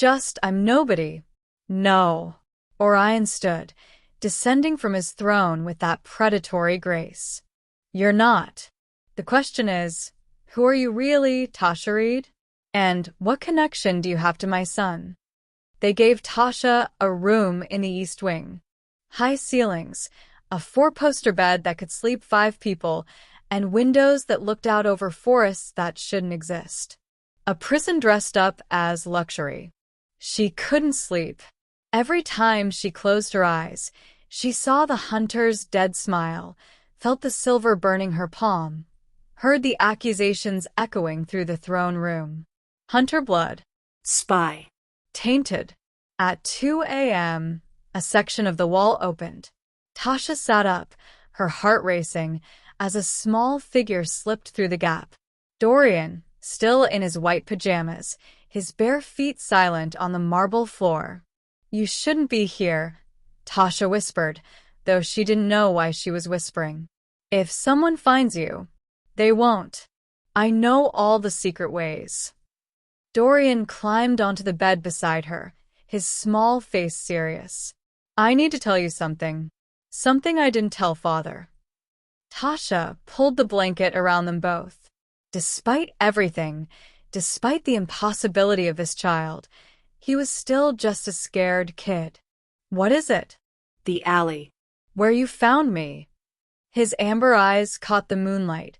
nobody. No. Orion stood, descending from his throne with that predatory grace. You're not. The question is, who are you really, Tasha Reed? And what connection do you have to my son? They gave Tasha a room in the East Wing. High ceilings, a 4-poster bed that could sleep 5 people, and windows that looked out over forests that shouldn't exist. A prison dressed up as luxury. She couldn't sleep. Every time she closed her eyes, she saw the hunter's dead smile, felt the silver burning her palm, heard the accusations echoing through the throne room. Hunter blood. Spy. Tainted. At 2 a.m., a section of the wall opened. Tasha sat up, her heart racing, as a small figure slipped through the gap. Dorian, still in his white pajamas, his bare feet silent on the marble floor. "You shouldn't be here," Tasha whispered, though she didn't know why she was whispering. "If someone finds you, they won't. I know all the secret ways." Dorian climbed onto the bed beside her, his small face serious. "I need to tell you something. Something I didn't tell Father." Tasha pulled the blanket around them both. Despite everything, despite the impossibility of this child, he was still just a scared kid. "What is it?" The alley. "Where you found me." His amber eyes caught the moonlight,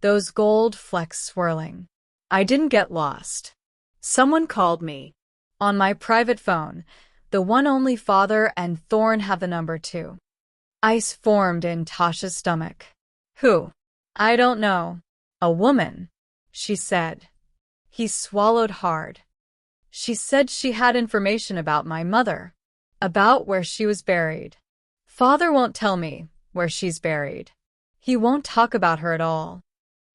those gold flecks swirling. "I didn't get lost. Someone called me. On my private phone, the one only Father and Thorn have the number to." Ice formed in Tasha's stomach. "Who?" "I don't know. A woman," she said. He swallowed hard. "She said she had information about my mother, about where she was buried. Father won't tell me where she's buried. He won't talk about her at all."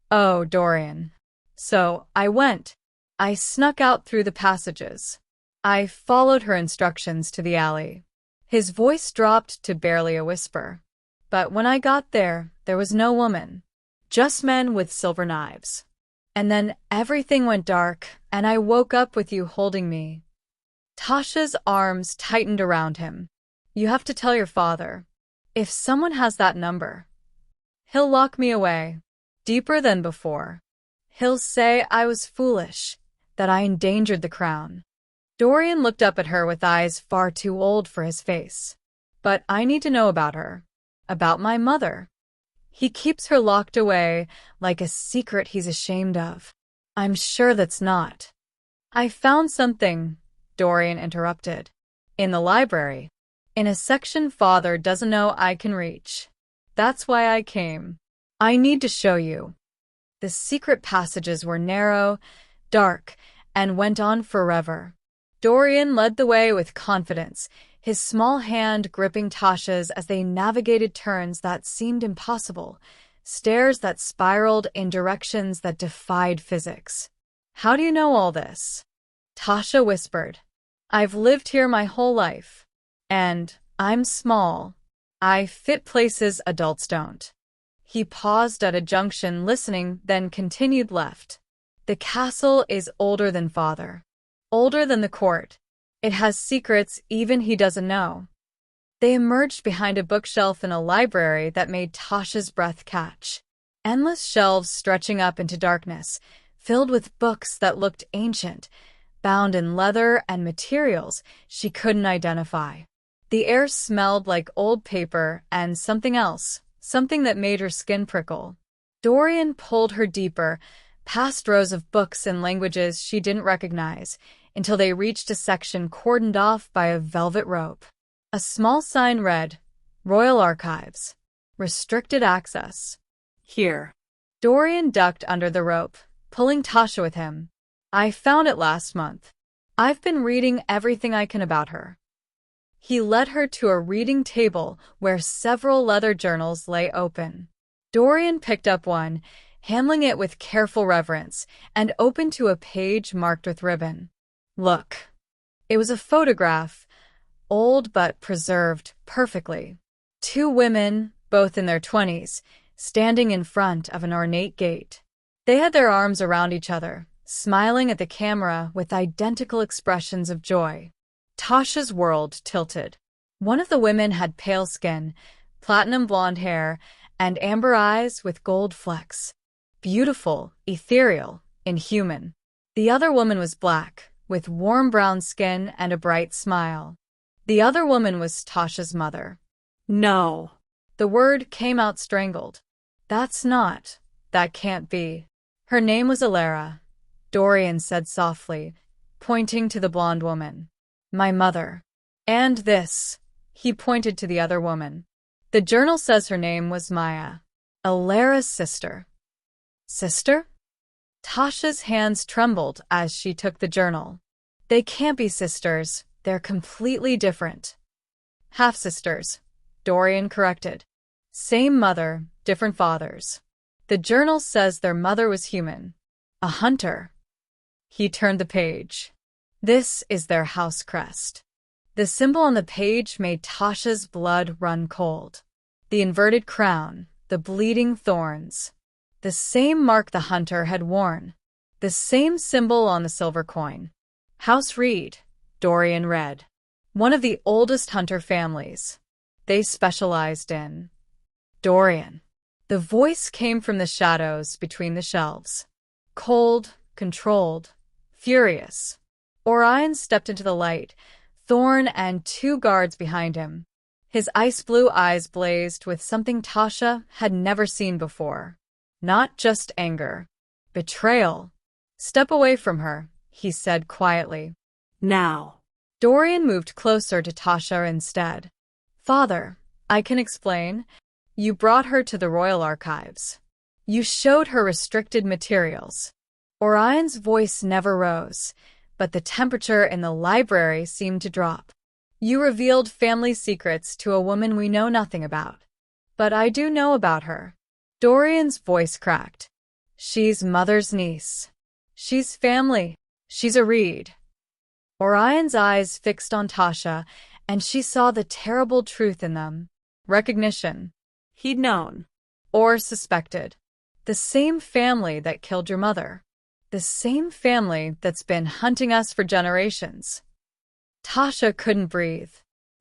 "Oh, Dorian." "So, I went. I snuck out through the passages. I followed her instructions to the alley." His voice dropped to barely a whisper. "But when I got there, there was no woman. Just men with silver knives. And then everything went dark, and I woke up with you holding me." Tasha's arms tightened around him. "You have to tell your father. If someone has that number, he'll lock me away, deeper than before. He'll say I was foolish, that I endangered the crown." Dorian looked up at her with eyes far too old for his face. "But I need to know about her. About my mother. He keeps her locked away like a secret he's ashamed of. I'm sure that's not." "I found something," Dorian interrupted. "In the library. In a section Father doesn't know I can reach. That's why I came. I need to show you." The secret passages were narrow, dark, and went on forever. Dorian led the way with confidence, his small hand gripping Tasha's as they navigated turns that seemed impossible, stairs that spiraled in directions that defied physics. "How do you know all this?" Tasha whispered. "I've lived here my whole life. And I'm small. I fit places adults don't." He paused at a junction listening, then continued left. "The castle is older than Father. Older than the court. It has secrets even he doesn't know." They emerged behind a bookshelf in a library that made Tasha's breath catch. Endless shelves stretching up into darkness, filled with books that looked ancient, bound in leather and materials she couldn't identify. The air smelled like old paper and something else, something that made her skin prickle. Dorian pulled her deeper, past rows of books in languages she didn't recognize, until they reached a section cordoned off by a velvet rope. A small sign read, "Royal Archives. Restricted access." Here. Dorian ducked under the rope, pulling Tasha with him. "I found it last month. I've been reading everything I can about her." He led her to a reading table where several leather journals lay open. Dorian picked up one, handling it with careful reverence, and opened to a page marked with ribbon. "Look." It was a photograph, old but preserved perfectly. Two women, both in their 20s, standing in front of an ornate gate. They had their arms around each other, smiling at the camera with identical expressions of joy. Tasha's world tilted. One of the women had pale skin, platinum blonde hair, and amber eyes with gold flecks. Beautiful, ethereal, inhuman. The other woman was black, with warm brown skin and a bright smile. The other woman was Tasha's mother. "No." The word came out strangled. That can't be. "Her name was Alara," Dorian said softly, pointing to the blonde woman. "My mother. And this," he pointed to the other woman. "The journal says her name was Maya. Alara's sister." "Sister?" Tasha's hands trembled as she took the journal. "They can't be sisters. They're completely different." "Half-sisters," Dorian corrected. "Same mother, different fathers. The journal says their mother was human. A hunter." He turned the page. This is their house crest. The symbol on the page made Tasha's blood run cold. The inverted crown, the bleeding thorns. The same mark the hunter had worn. The same symbol on the silver coin. House Reed, Dorian read. One of the oldest hunter families. They specialized in Dorian. The voice came from the shadows between the shelves. Cold, controlled, furious. Orion stepped into the light, Thorn and 2 guards behind him. His ice-blue eyes blazed with something Tasha had never seen before. Not just anger. Betrayal. Step away from her, he said quietly. Now. Dorian moved closer to Tasha instead. Father, I can explain. You brought her to the Royal Archives. You showed her restricted materials. Orion's voice never rose, but the temperature in the library seemed to drop. You revealed family secrets to a woman we know nothing about. But I do know about her. Dorian's voice cracked. She's Mother's niece. She's family. She's a Reed. Orion's eyes fixed on Tasha, and she saw the terrible truth in them. Recognition. He'd known. Or suspected. The same family that killed your mother. The same family that's been hunting us for generations. Tasha couldn't breathe.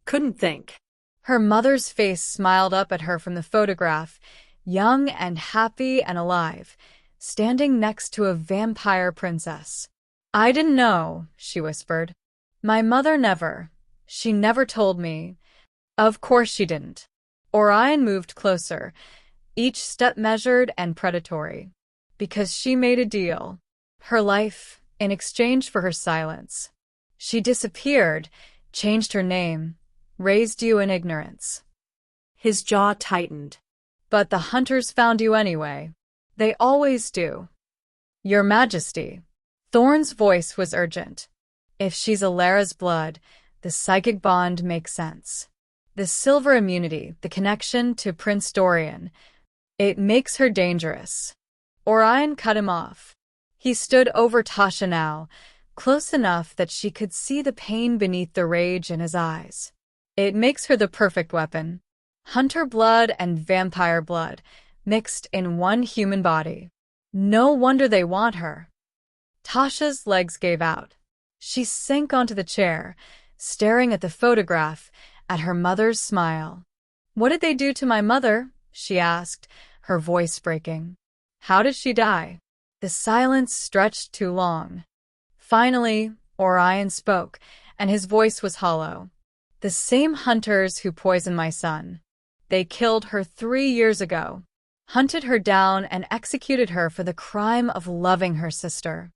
Couldn't think. Her mother's face smiled up at her from the photograph, young and happy and alive, standing next to a vampire princess. I didn't know, she whispered. My mother never. She never told me. Of course she didn't. Orion moved closer, each step measured and predatory. Because she made a deal. Her life, in exchange for her silence. She disappeared, changed her name, raised you in ignorance. His jaw tightened. But the hunters found you anyway. They always do. Your Majesty. Thorn's voice was urgent. If she's Alara's blood, the psychic bond makes sense. The silver immunity, the connection to Prince Dorian, it makes her dangerous. Orion cut him off. He stood over Tasha now, close enough that she could see the pain beneath the rage in his eyes. It makes her the perfect weapon. Hunter blood and vampire blood, mixed in one human body. No wonder they want her. Tasha's legs gave out. She sank onto the chair, staring at the photograph, at her mother's smile. What did they do to my mother? She asked, her voice breaking. How did she die? The silence stretched too long. Finally, Orion spoke, and his voice was hollow. The same hunters who poisoned my son. They killed her 3 years ago, hunted her down and executed her for the crime of loving her sister.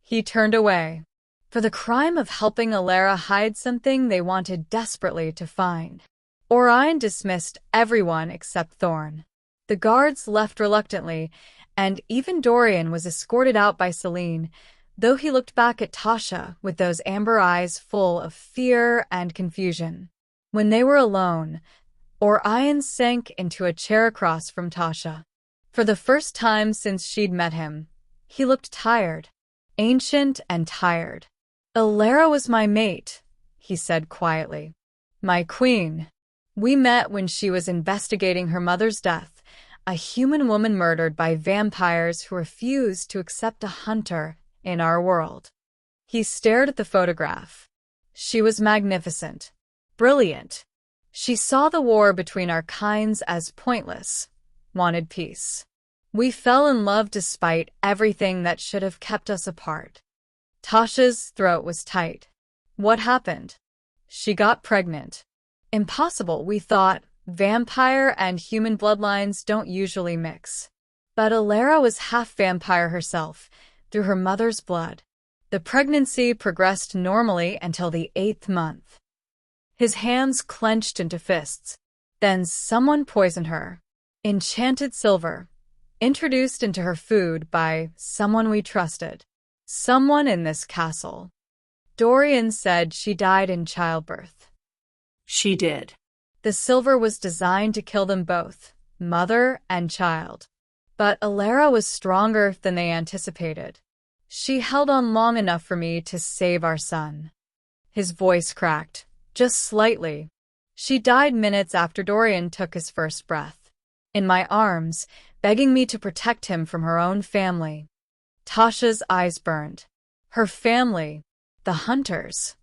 He turned away. For the crime of helping Alara hide something they wanted desperately to find. Orion dismissed everyone except Thorn. The guards left reluctantly, and even Dorian was escorted out by Celine, though he looked back at Tasha with those amber eyes full of fear and confusion. When they were alone, Orion sank into a chair across from Tasha. For the first time since she'd met him, he looked tired, ancient and tired. Alara was my mate, he said quietly. My queen. We met when she was investigating her mother's death, a human woman murdered by vampires who refused to accept a hunter in our world. He stared at the photograph. She was magnificent, brilliant. She saw the war between our kinds as pointless, wanted peace. We fell in love despite everything that should have kept us apart. Tasha's throat was tight. What happened? She got pregnant. Impossible, we thought. Vampire and human bloodlines don't usually mix. But Alara was half vampire herself, through her mother's blood. The pregnancy progressed normally until the 8th month. His hands clenched into fists. Then someone poisoned her. Enchanted silver. Introduced into her food by someone we trusted. Someone in this castle. Dorian said she died in childbirth. She did. The silver was designed to kill them both, mother and child. But Alara was stronger than they anticipated. She held on long enough for me to save our son. His voice cracked, just slightly. She died minutes after Dorian took his first breath. In my arms, begging me to protect him from her own family. Tasha's eyes burned. Her family, the Hunters.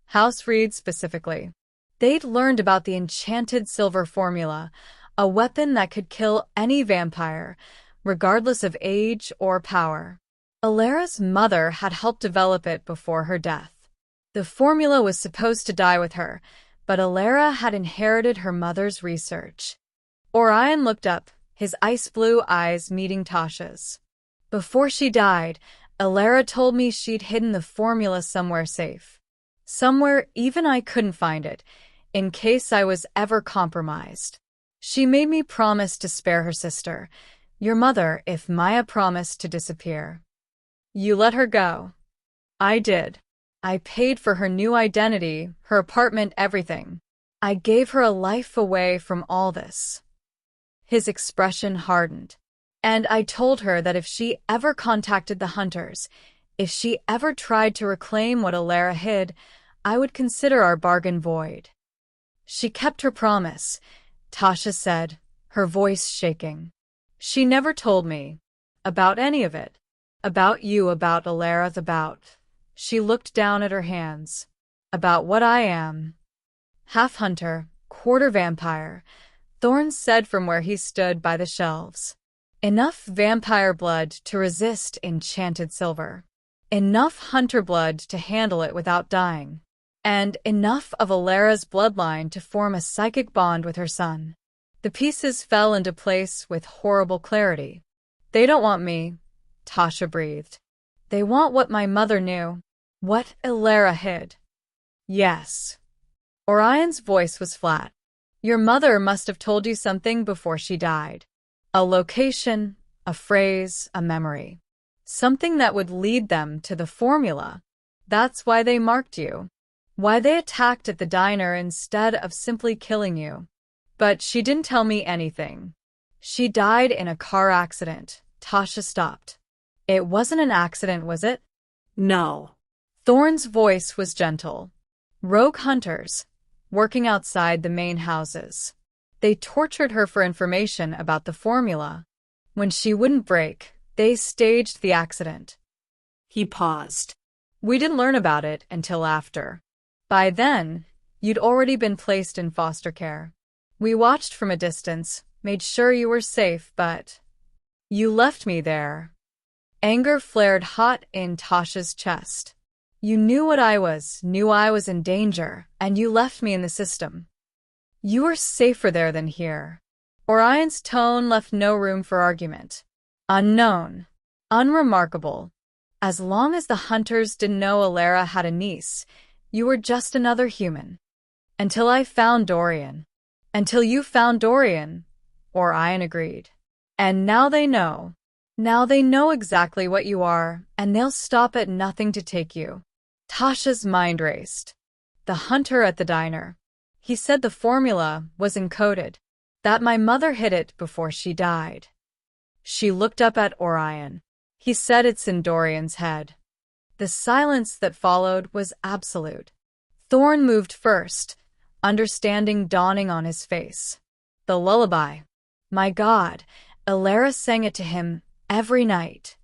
House Reed specifically. They'd learned about the enchanted silver formula, a weapon that could kill any vampire, regardless of age or power. Alara's mother had helped develop it before her death. The formula was supposed to die with her, but Alara had inherited her mother's research. Orion looked up, his ice blue eyes meeting Tasha's. Before she died, Alara told me she'd hidden the formula somewhere safe. Somewhere even I couldn't find it, in case I was ever compromised. She made me promise to spare her sister, your mother, if Maya promised to disappear. You let her go. I did. I paid for her new identity, her apartment, everything. I gave her a life away from all this. His expression hardened. And I told her that if she ever contacted the Hunters, if she ever tried to reclaim what Alara hid, I would consider our bargain void. She kept her promise, Tasha said, her voice shaking. She never told me about any of it. About you, about Alara, about. She looked down at her hands. About what I am. Half hunter, quarter vampire, Thorne said from where he stood by the shelves. Enough vampire blood to resist enchanted silver. Enough hunter blood to handle it without dying. And enough of Alara's bloodline to form a psychic bond with her son. The pieces fell into place with horrible clarity. They don't want me, Tasha breathed. They want what my mother knew. What Alara hid. Yes. Orion's voice was flat. Your mother must have told you something before she died. A location, a phrase, a memory. Something that would lead them to the formula. That's why they marked you. Why they attacked at the diner instead of simply killing you. But she didn't tell me anything. She died in a car accident. Tasha stopped. It wasn't an accident, was it? No. Thorne's voice was gentle. Rogue hunters, working outside the main houses. They tortured her for information about the formula. When she wouldn't break, they staged the accident. He paused. We didn't learn about it until after. By then, you'd already been placed in foster care. We watched from a distance, made sure you were safe, but you left me there. Anger flared hot in Tasha's chest. You knew what I was, knew I was in danger, and you left me in the system. You were safer there than here. Orion's tone left no room for argument. Unknown. Unremarkable. As long as the Hunters didn't know Alara had a niece, you were just another human. Until I found Dorian. Until you found Dorian, Orion agreed. And now they know. Now they know exactly what you are, and they'll stop at nothing to take you. Tasha's mind raced. The hunter at the diner. He said the formula was encoded, that my mother hid it before she died. She looked up at Orion. He said it's in Dorian's head. The silence that followed was absolute. Thorne moved first, understanding dawning on his face. The lullaby. My God, Alara sang it to him every night.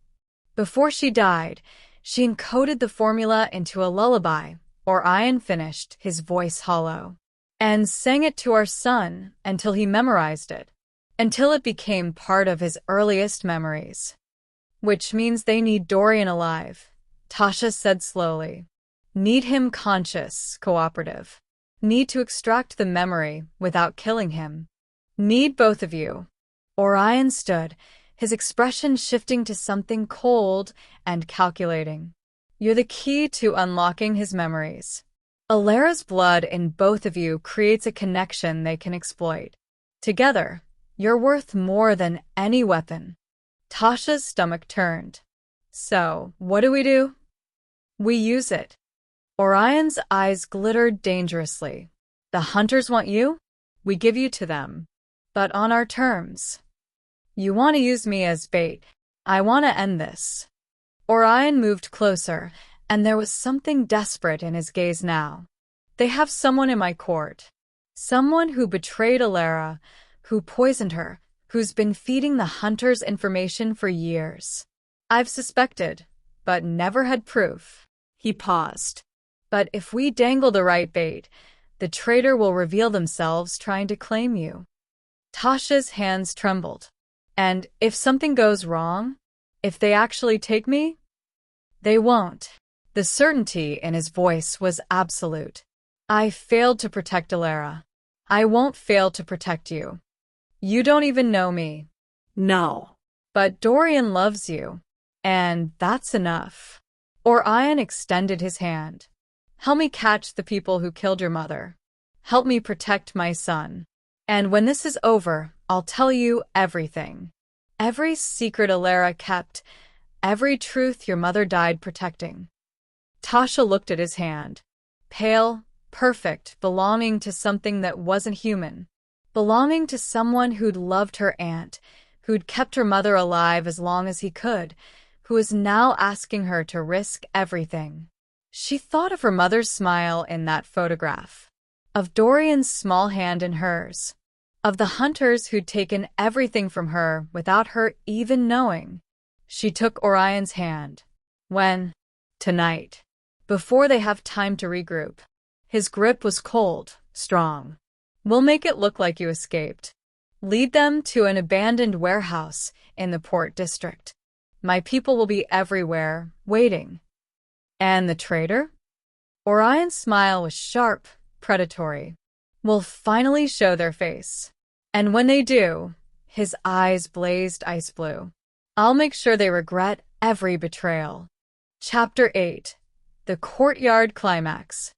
Before she died, she encoded the formula into a lullaby, Orion finished, his voice hollow, and sang it to our son until he memorized it, until it became part of his earliest memories. Which means they need Dorian alive, Tasha said slowly. Need him conscious, cooperative. Need to extract the memory without killing him. Need both of you. Orion stood, his expression shifting to something cold and calculating. You're the key to unlocking his memories. Alara's blood in both of you creates a connection they can exploit. Together, you're worth more than any weapon. Tasha's stomach turned. So, what do? We use it. Orion's eyes glittered dangerously. The Hunters want you? We give you to them. But on our terms. You want to use me as bait. I want to end this. Orion moved closer, and there was something desperate in his gaze now. They have someone in my court. Someone who betrayed Alara, who poisoned her, who's been feeding the hunters information for years. I've suspected, but never had proof. He paused. But if we dangle the right bait, the traitor will reveal themselves trying to claim you. Tasha's hands trembled. And if something goes wrong, if they actually take me, they won't. The certainty in his voice was absolute. I failed to protect Alara. I won't fail to protect you. You don't even know me. No. But Dorian loves you, and that's enough. Orion extended his hand. Help me catch the people who killed your mother. Help me protect my son. And when this is over, I'll tell you everything. Every secret Alara kept, every truth your mother died protecting. Tasha looked at his hand. Pale, perfect, belonging to something that wasn't human. Belonging to someone who'd loved her aunt, who'd kept her mother alive as long as he could, who was now asking her to risk everything. She thought of her mother's smile in that photograph, of Dorian's small hand in hers, of the hunters who'd taken everything from her without her even knowing. She took Orion's hand. When? Tonight. Before they have time to regroup. His grip was cold, strong. We'll make it look like you escaped. Lead them to an abandoned warehouse in the Port District. My people will be everywhere, waiting. And the traitor? Orion's smile was sharp, predatory. We'll finally show their face. And when they do, his eyes blazed ice blue. I'll make sure they regret every betrayal. Chapter 8. The Courtyard Climax.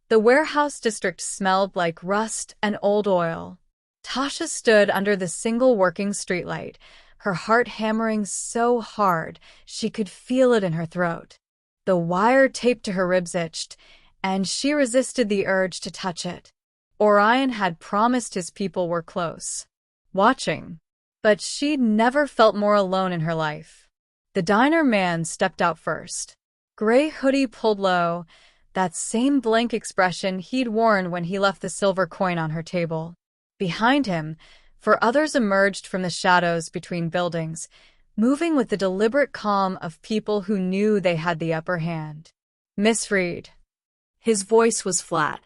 The warehouse district smelled like rust and old oil. Tasha stood under the single working streetlight, her heart hammering so hard she could feel it in her throat. The wire taped to her ribs itched, and she resisted the urge to touch it. Orion had promised his people were close, watching, but she'd never felt more alone in her life. The diner man stepped out first. Gray hoodie pulled low, that same blank expression he'd worn when he left the silver coin on her table. Behind him, four others emerged from the shadows between buildings, moving with the deliberate calm of people who knew they had the upper hand. Miss Reed. His voice was flat.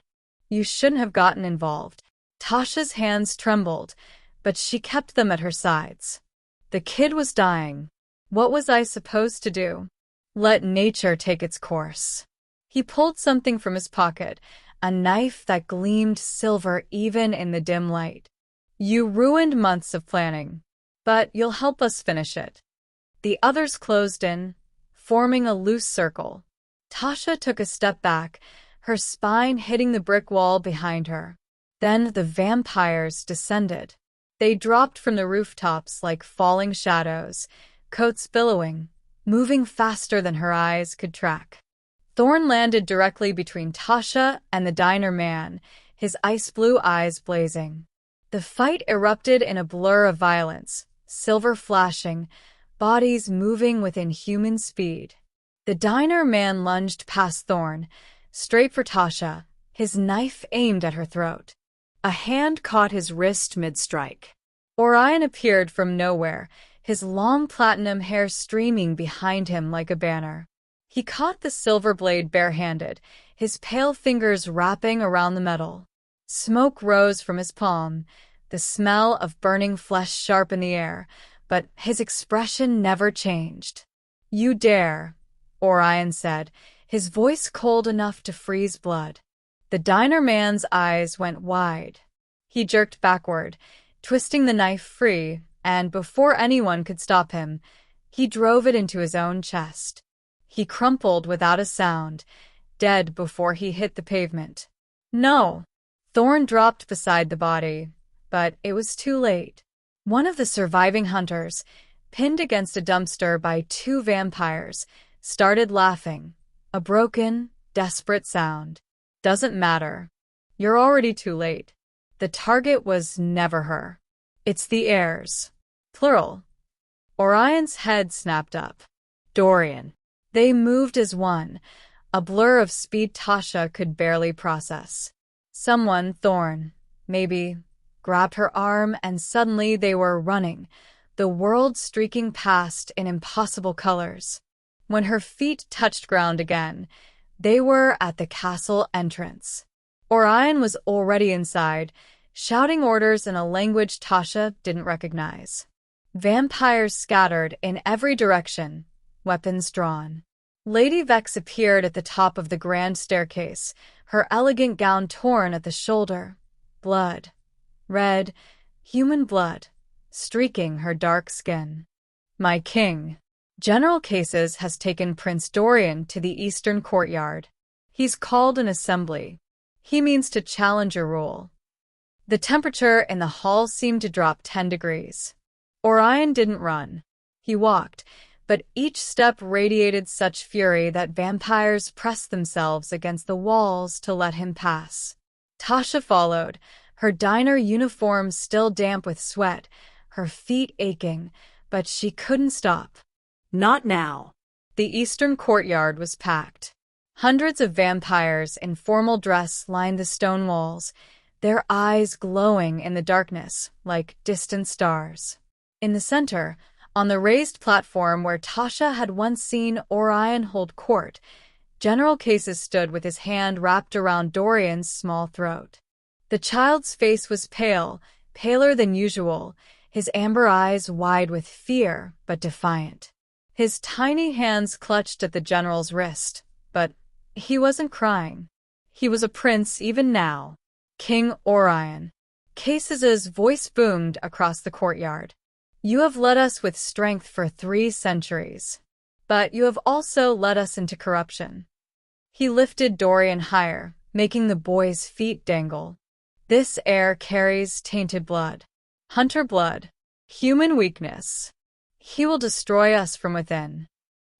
You shouldn't have gotten involved. Tasha's hands trembled, but she kept them at her sides. The kid was dying. What was I supposed to do? Let nature take its course. He pulled something from his pocket, a knife that gleamed silver even in the dim light. You ruined months of planning, but you'll help us finish it. The others closed in, forming a loose circle. Tasha took a step back, her spine hitting the brick wall behind her. Then the vampires descended. They dropped from the rooftops like falling shadows, coats billowing, moving faster than her eyes could track. Thorn landed directly between Tasha and the diner man, his ice-blue eyes blazing. The fight erupted in a blur of violence, silver flashing, bodies moving with inhuman speed. The diner man lunged past Thorn, straight for Tasha, his knife aimed at her throat. A hand caught his wrist mid-strike. Orion appeared from nowhere, his long platinum hair streaming behind him like a banner. He caught the silver blade barehanded, his pale fingers wrapping around the metal. Smoke rose from his palm, the smell of burning flesh sharp in the air, but his expression never changed. You dare, Orion said, his voice cold enough to freeze blood. The diner man's eyes went wide. He jerked backward, twisting the knife free, and before anyone could stop him, he drove it into his own chest. He crumpled without a sound, dead before he hit the pavement. No! Thorn dropped beside the body, but it was too late. One of the surviving hunters, pinned against a dumpster by two vampires, started laughing, a broken, desperate sound. Doesn't matter. You're already too late. The target was never her. It's the heirs. Plural. Orion's head snapped up. Dorian. They moved as one, a blur of speed Tasha could barely process. Someone, Thorn, maybe, grabbed her arm and suddenly they were running, the world streaking past in impossible colors. When her feet touched ground again, they were at the castle entrance. Orion was already inside, shouting orders in a language Tasha didn't recognize. Vampires scattered in every direction, weapons drawn. Lady Vex appeared at the top of the grand staircase, her elegant gown torn at the shoulder. Blood. Red, human blood, streaking her dark skin. My king. General Cases has taken Prince Dorian to the eastern courtyard. He's called an assembly. He means to challenge your rule. The temperature in the hall seemed to drop 10 degrees. Orion didn't run. He walked, but each step radiated such fury that vampires pressed themselves against the walls to let him pass. Tasha followed, her diner uniform still damp with sweat, her feet aching, but she couldn't stop. Not now. The eastern courtyard was packed. Hundreds of vampires in formal dress lined the stone walls, their eyes glowing in the darkness like distant stars. In the center, on the raised platform where Tasha had once seen Orion hold court, General Cases stood with his hand wrapped around Dorian's small throat. The child's face was pale, paler than usual, his amber eyes wide with fear but defiant. His tiny hands clutched at the general's wrist, but he wasn't crying. He was a prince even now. King Orion. Cases's voice boomed across the courtyard. You have led us with strength for 3 centuries, but you have also led us into corruption. He lifted Dorian higher, making the boy's feet dangle. This air carries tainted blood. Hunter blood. Human weakness. He will destroy us from within.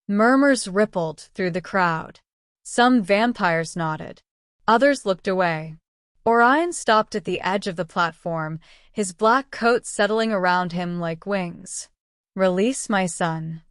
Murmurs rippled through the crowd. Some vampires nodded. Others looked away. Orion stopped at the edge of the platform, his black coat settling around him like wings. Release my son.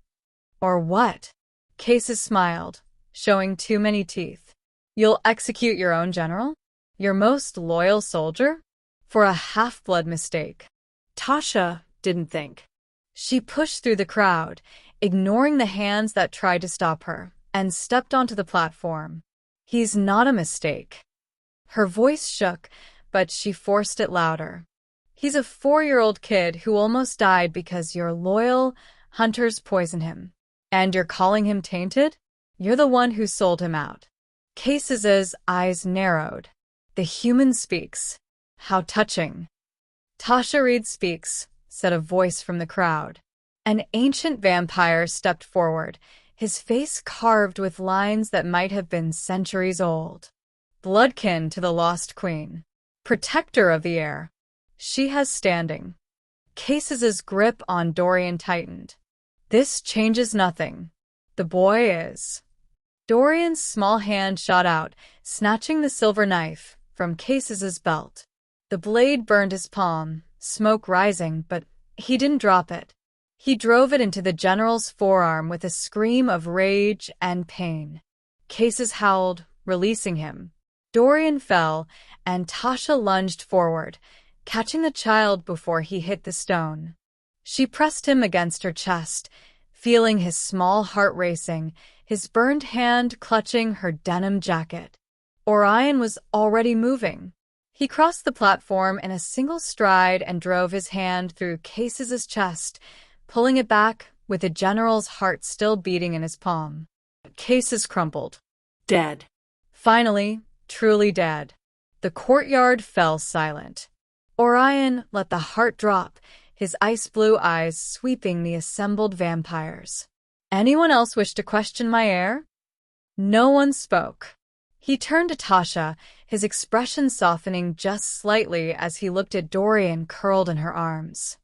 Or what? Cases smiled, showing too many teeth. You'll execute your own general? Your most loyal soldier? For a half-blood mistake. Tasha didn't think. She pushed through the crowd, ignoring the hands that tried to stop her, and stepped onto the platform. He's not a mistake. Her voice shook, but she forced it louder. He's a 4-year-old kid who almost died because your loyal hunters poisoned him. And you're calling him tainted? You're the one who sold him out. Cases's eyes narrowed. The human speaks. How touching. Tasha Reed speaks, said a voice from the crowd. An ancient vampire stepped forward, his face carved with lines that might have been centuries old. Bloodkin to the lost queen. Protector of the air. She has standing. Cases's grip on Dorian tightened. This changes nothing. The boy is. Dorian's small hand shot out, snatching the silver knife from Cases's belt. The blade burned his palm, smoke rising, but he didn't drop it. He drove it into the general's forearm with a scream of rage and pain. Cases howled, releasing him. Dorian fell, and Tasha lunged forward, catching the child before he hit the stone. She pressed him against her chest, feeling his small heart racing, his burned hand clutching her denim jacket. Orion was already moving. He crossed the platform in a single stride and drove his hand through Cases's chest, pulling it back with the general's heart still beating in his palm. Cases crumpled. Dead. Finally, truly dead. The courtyard fell silent. Orion let the heart drop, his ice-blue eyes sweeping the assembled vampires. Anyone else wish to question my heir? No one spoke. He turned to Tasha, his expression softening just slightly as he looked at Dorian curled in her arms.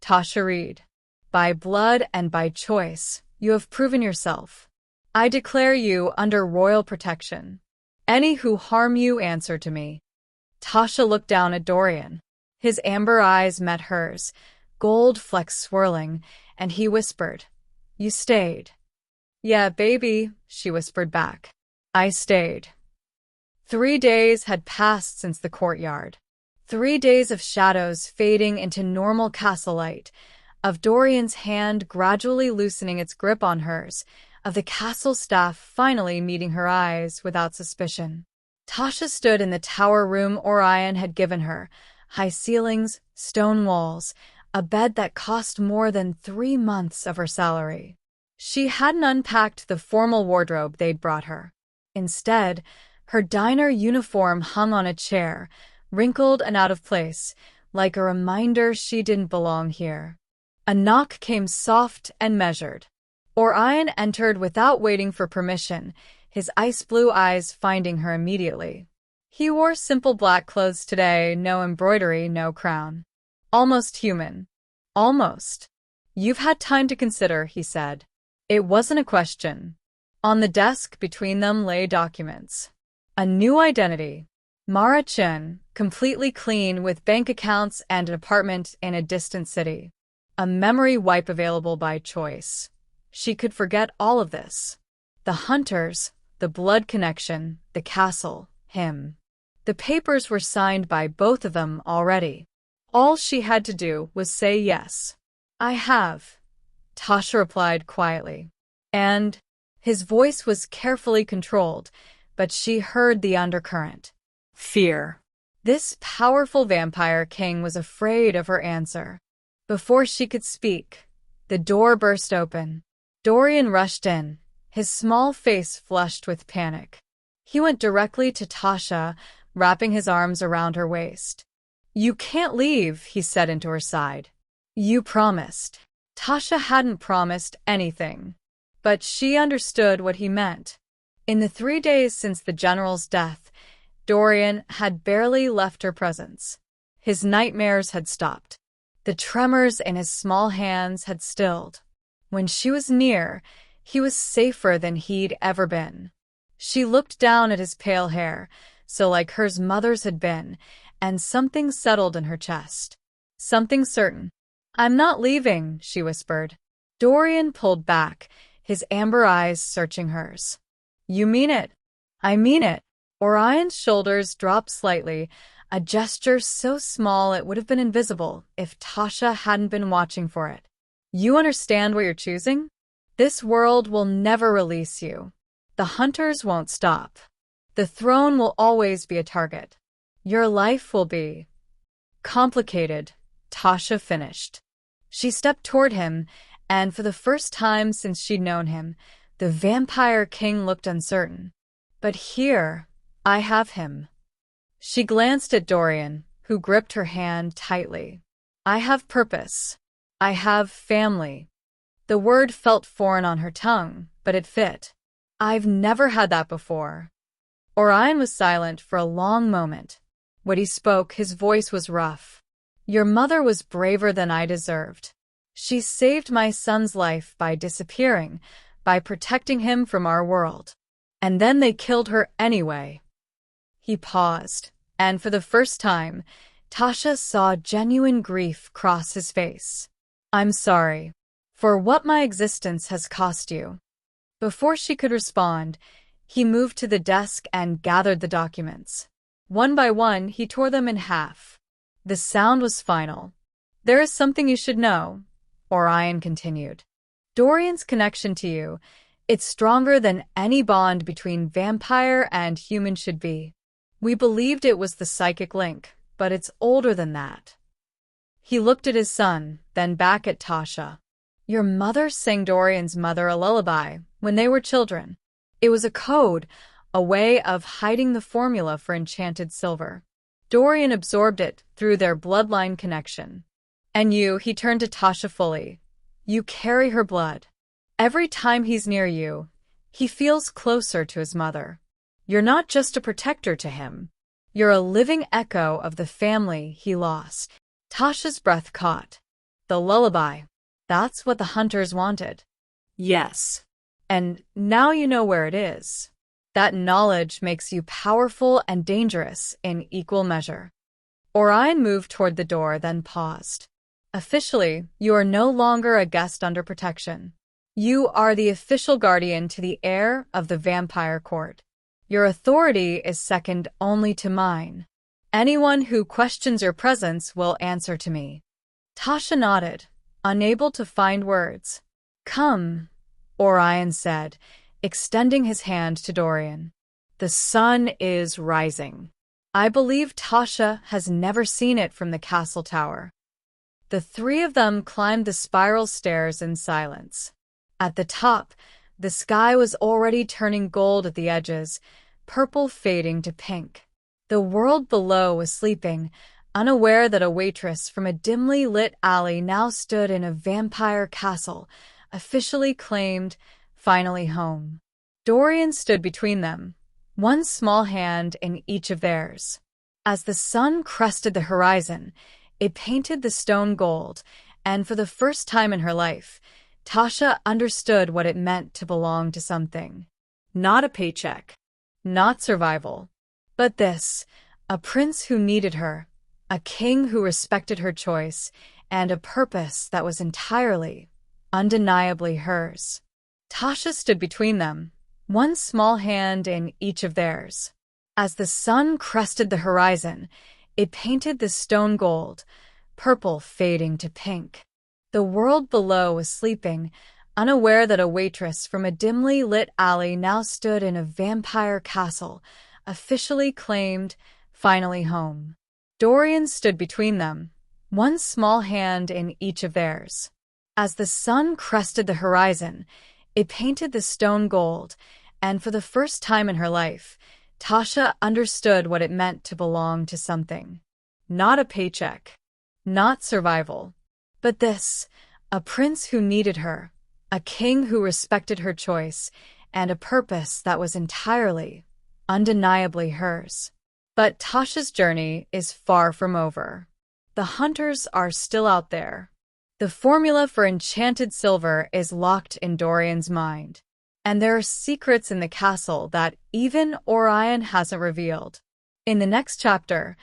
Tasha Reed, by blood and by choice, you have proven yourself. I declare you under royal protection. Any who harm you answer to me. Tasha looked down at Dorian. His amber eyes met hers, gold flecks swirling, and he whispered, You stayed. Yeah, baby, she whispered back. I stayed. 3 days had passed since the courtyard. 3 days of shadows fading into normal castle light, of Dorian's hand gradually loosening its grip on hers, of the castle staff finally meeting her eyes without suspicion. Tasha stood in the tower room Orion had given her, high ceilings, stone walls, a bed that cost more than 3 months of her salary. She hadn't unpacked the formal wardrobe they'd brought her. Instead, her diner uniform hung on a chair, wrinkled and out of place, like a reminder she didn't belong here. A knock came soft and measured. Orion entered without waiting for permission, his ice-blue eyes finding her immediately. He wore simple black clothes today, no embroidery, no crown. Almost human. Almost. You've had time to consider, he said. It wasn't a question. On the desk between them lay documents. A new identity. Mara Chen, completely clean with bank accounts and an apartment in a distant city. A memory wipe available by choice. She could forget all of this. The hunters, the blood connection, the castle, him. The papers were signed by both of them already. All she had to do was say yes. I have, Tasha replied quietly. And his voice was carefully controlled, but she heard the undercurrent. Fear. This powerful vampire king was afraid of her answer. Before she could speak, the door burst open. Dorian rushed in, his small face flushed with panic. He went directly to Tasha, wrapping his arms around her waist. You can't leave, he said into her side. You promised. Tasha hadn't promised anything, but she understood what he meant. In the 3 days since the general's death, Dorian had barely left her presence. His nightmares had stopped. The tremors in his small hands had stilled. When she was near, he was safer than he'd ever been. She looked down at his pale hair, so like hers mother's had been, and something settled in her chest. Something certain. I'm not leaving, she whispered. Dorian pulled back, his amber eyes searching hers. You mean it? I mean it. Orion's shoulders dropped slightly, a gesture so small it would have been invisible if Tasha hadn't been watching for it. You understand what you're choosing? This world will never release you. The hunters won't stop. The throne will always be a target. Your life will be complicated, Tasha finished. She stepped toward him, and for the first time since she'd known him, the vampire king looked uncertain. But here, I have him. She glanced at Dorian, who gripped her hand tightly. I have purpose. I have family. The word felt foreign on her tongue, but it fit. I've never had that before. Orion was silent for a long moment. When he spoke, his voice was rough. Your mother was braver than I deserved. She saved my son's life by disappearing, by protecting him from our world. And then they killed her anyway. He paused, and for the first time, Tasha saw genuine grief cross his face. I'm sorry for what my existence has cost you. Before she could respond, he moved to the desk and gathered the documents. One by one, he tore them in half. The sound was final. There is something you should know, Orion continued. Dorian's connection to you, it's stronger than any bond between vampire and human should be. We believed it was the psychic link, but it's older than that. He looked at his son, then back at Tasha. Your mother sang Dorian's mother a lullaby when they were children. It was a code, a way of hiding the formula for enchanted silver. Dorian absorbed it through their bloodline connection. And you, he turned to Tasha fully. You carry her blood. Every time he's near you, he feels closer to his mother. You're not just a protector to him. You're a living echo of the family he lost. Tasha's breath caught. The lullaby. That's what the hunters wanted. Yes. And now you know where it is. That knowledge makes you powerful and dangerous in equal measure. Orion moved toward the door, then paused. Officially, you are no longer a guest under protection. You are the official guardian to the heir of the vampire court. Your authority is second only to mine. Anyone who questions your presence will answer to me. Tasha nodded, unable to find words. Come, Orion said, extending his hand to Dorian. The sun is rising. I believe Tasha has never seen it from the castle tower. The three of them climbed the spiral stairs in silence. At the top, the sky was already turning gold at the edges, purple fading to pink. The world below was sleeping, unaware that a waitress from a dimly lit alley now stood in a vampire castle, officially claimed, finally home. Dorian stood between them, one small hand in each of theirs. As the sun crested the horizon, it painted the stone gold, and for the first time in her life, Tasha understood what it meant to belong to something. Not a paycheck. Not survival. But this, a prince who needed her, a king who respected her choice, and a purpose that was entirely, undeniably hers. Tasha stood between them, one small hand in each of theirs. As the sun crested the horizon, it painted the stone gold, purple fading to pink. The world below was sleeping, unaware that a waitress from a dimly lit alley now stood in a vampire castle, officially claimed, finally home. Dorian stood between them, one small hand in each of theirs. As the sun crested the horizon, it painted the stone gold, and for the first time in her life, Tasha understood what it meant to belong to something. Not a paycheck. Not survival. But this, a prince who needed her, a king who respected her choice, and a purpose that was entirely, undeniably hers. But Tasha's journey is far from over. The hunters are still out there. The formula for enchanted silver is locked in Dorian's mind. And there are secrets in the castle that even Orion hasn't revealed. In the next chapter,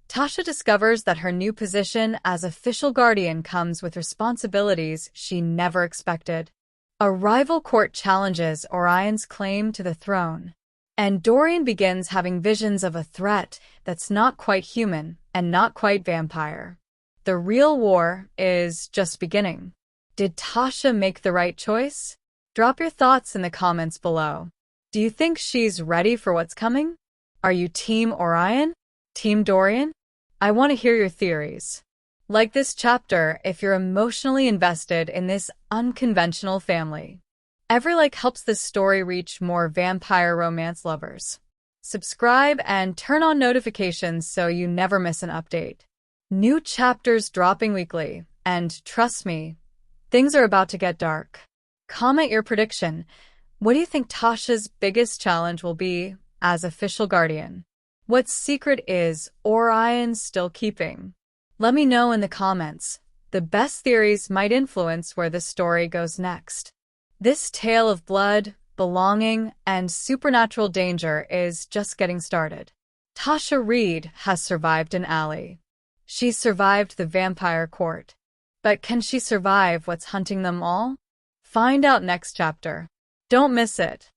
Tasha discovers that her new position as official guardian comes with responsibilities she never expected. A rival court challenges Orion's claim to the throne, and Dorian begins having visions of a threat that's not quite human and not quite vampire. The real war is just beginning. Did Tasha make the right choice? Drop your thoughts in the comments below. Do you think she's ready for what's coming? Are you Team Orion? Team Dorian? I want to hear your theories. Like this chapter if you're emotionally invested in this unconventional family. Every like helps this story reach more vampire romance lovers. Subscribe and turn on notifications so you never miss an update. New chapters dropping weekly, and trust me, things are about to get dark. Comment your prediction. What do you think Tasha's biggest challenge will be as official guardian? What secret is Orion still keeping? Let me know in the comments. The best theories might influence where the story goes next. This tale of blood, belonging, and supernatural danger is just getting started. Tasha Reed has survived an alley. She's survived the vampire court. But can she survive what's hunting them all? Find out next chapter. Don't miss it.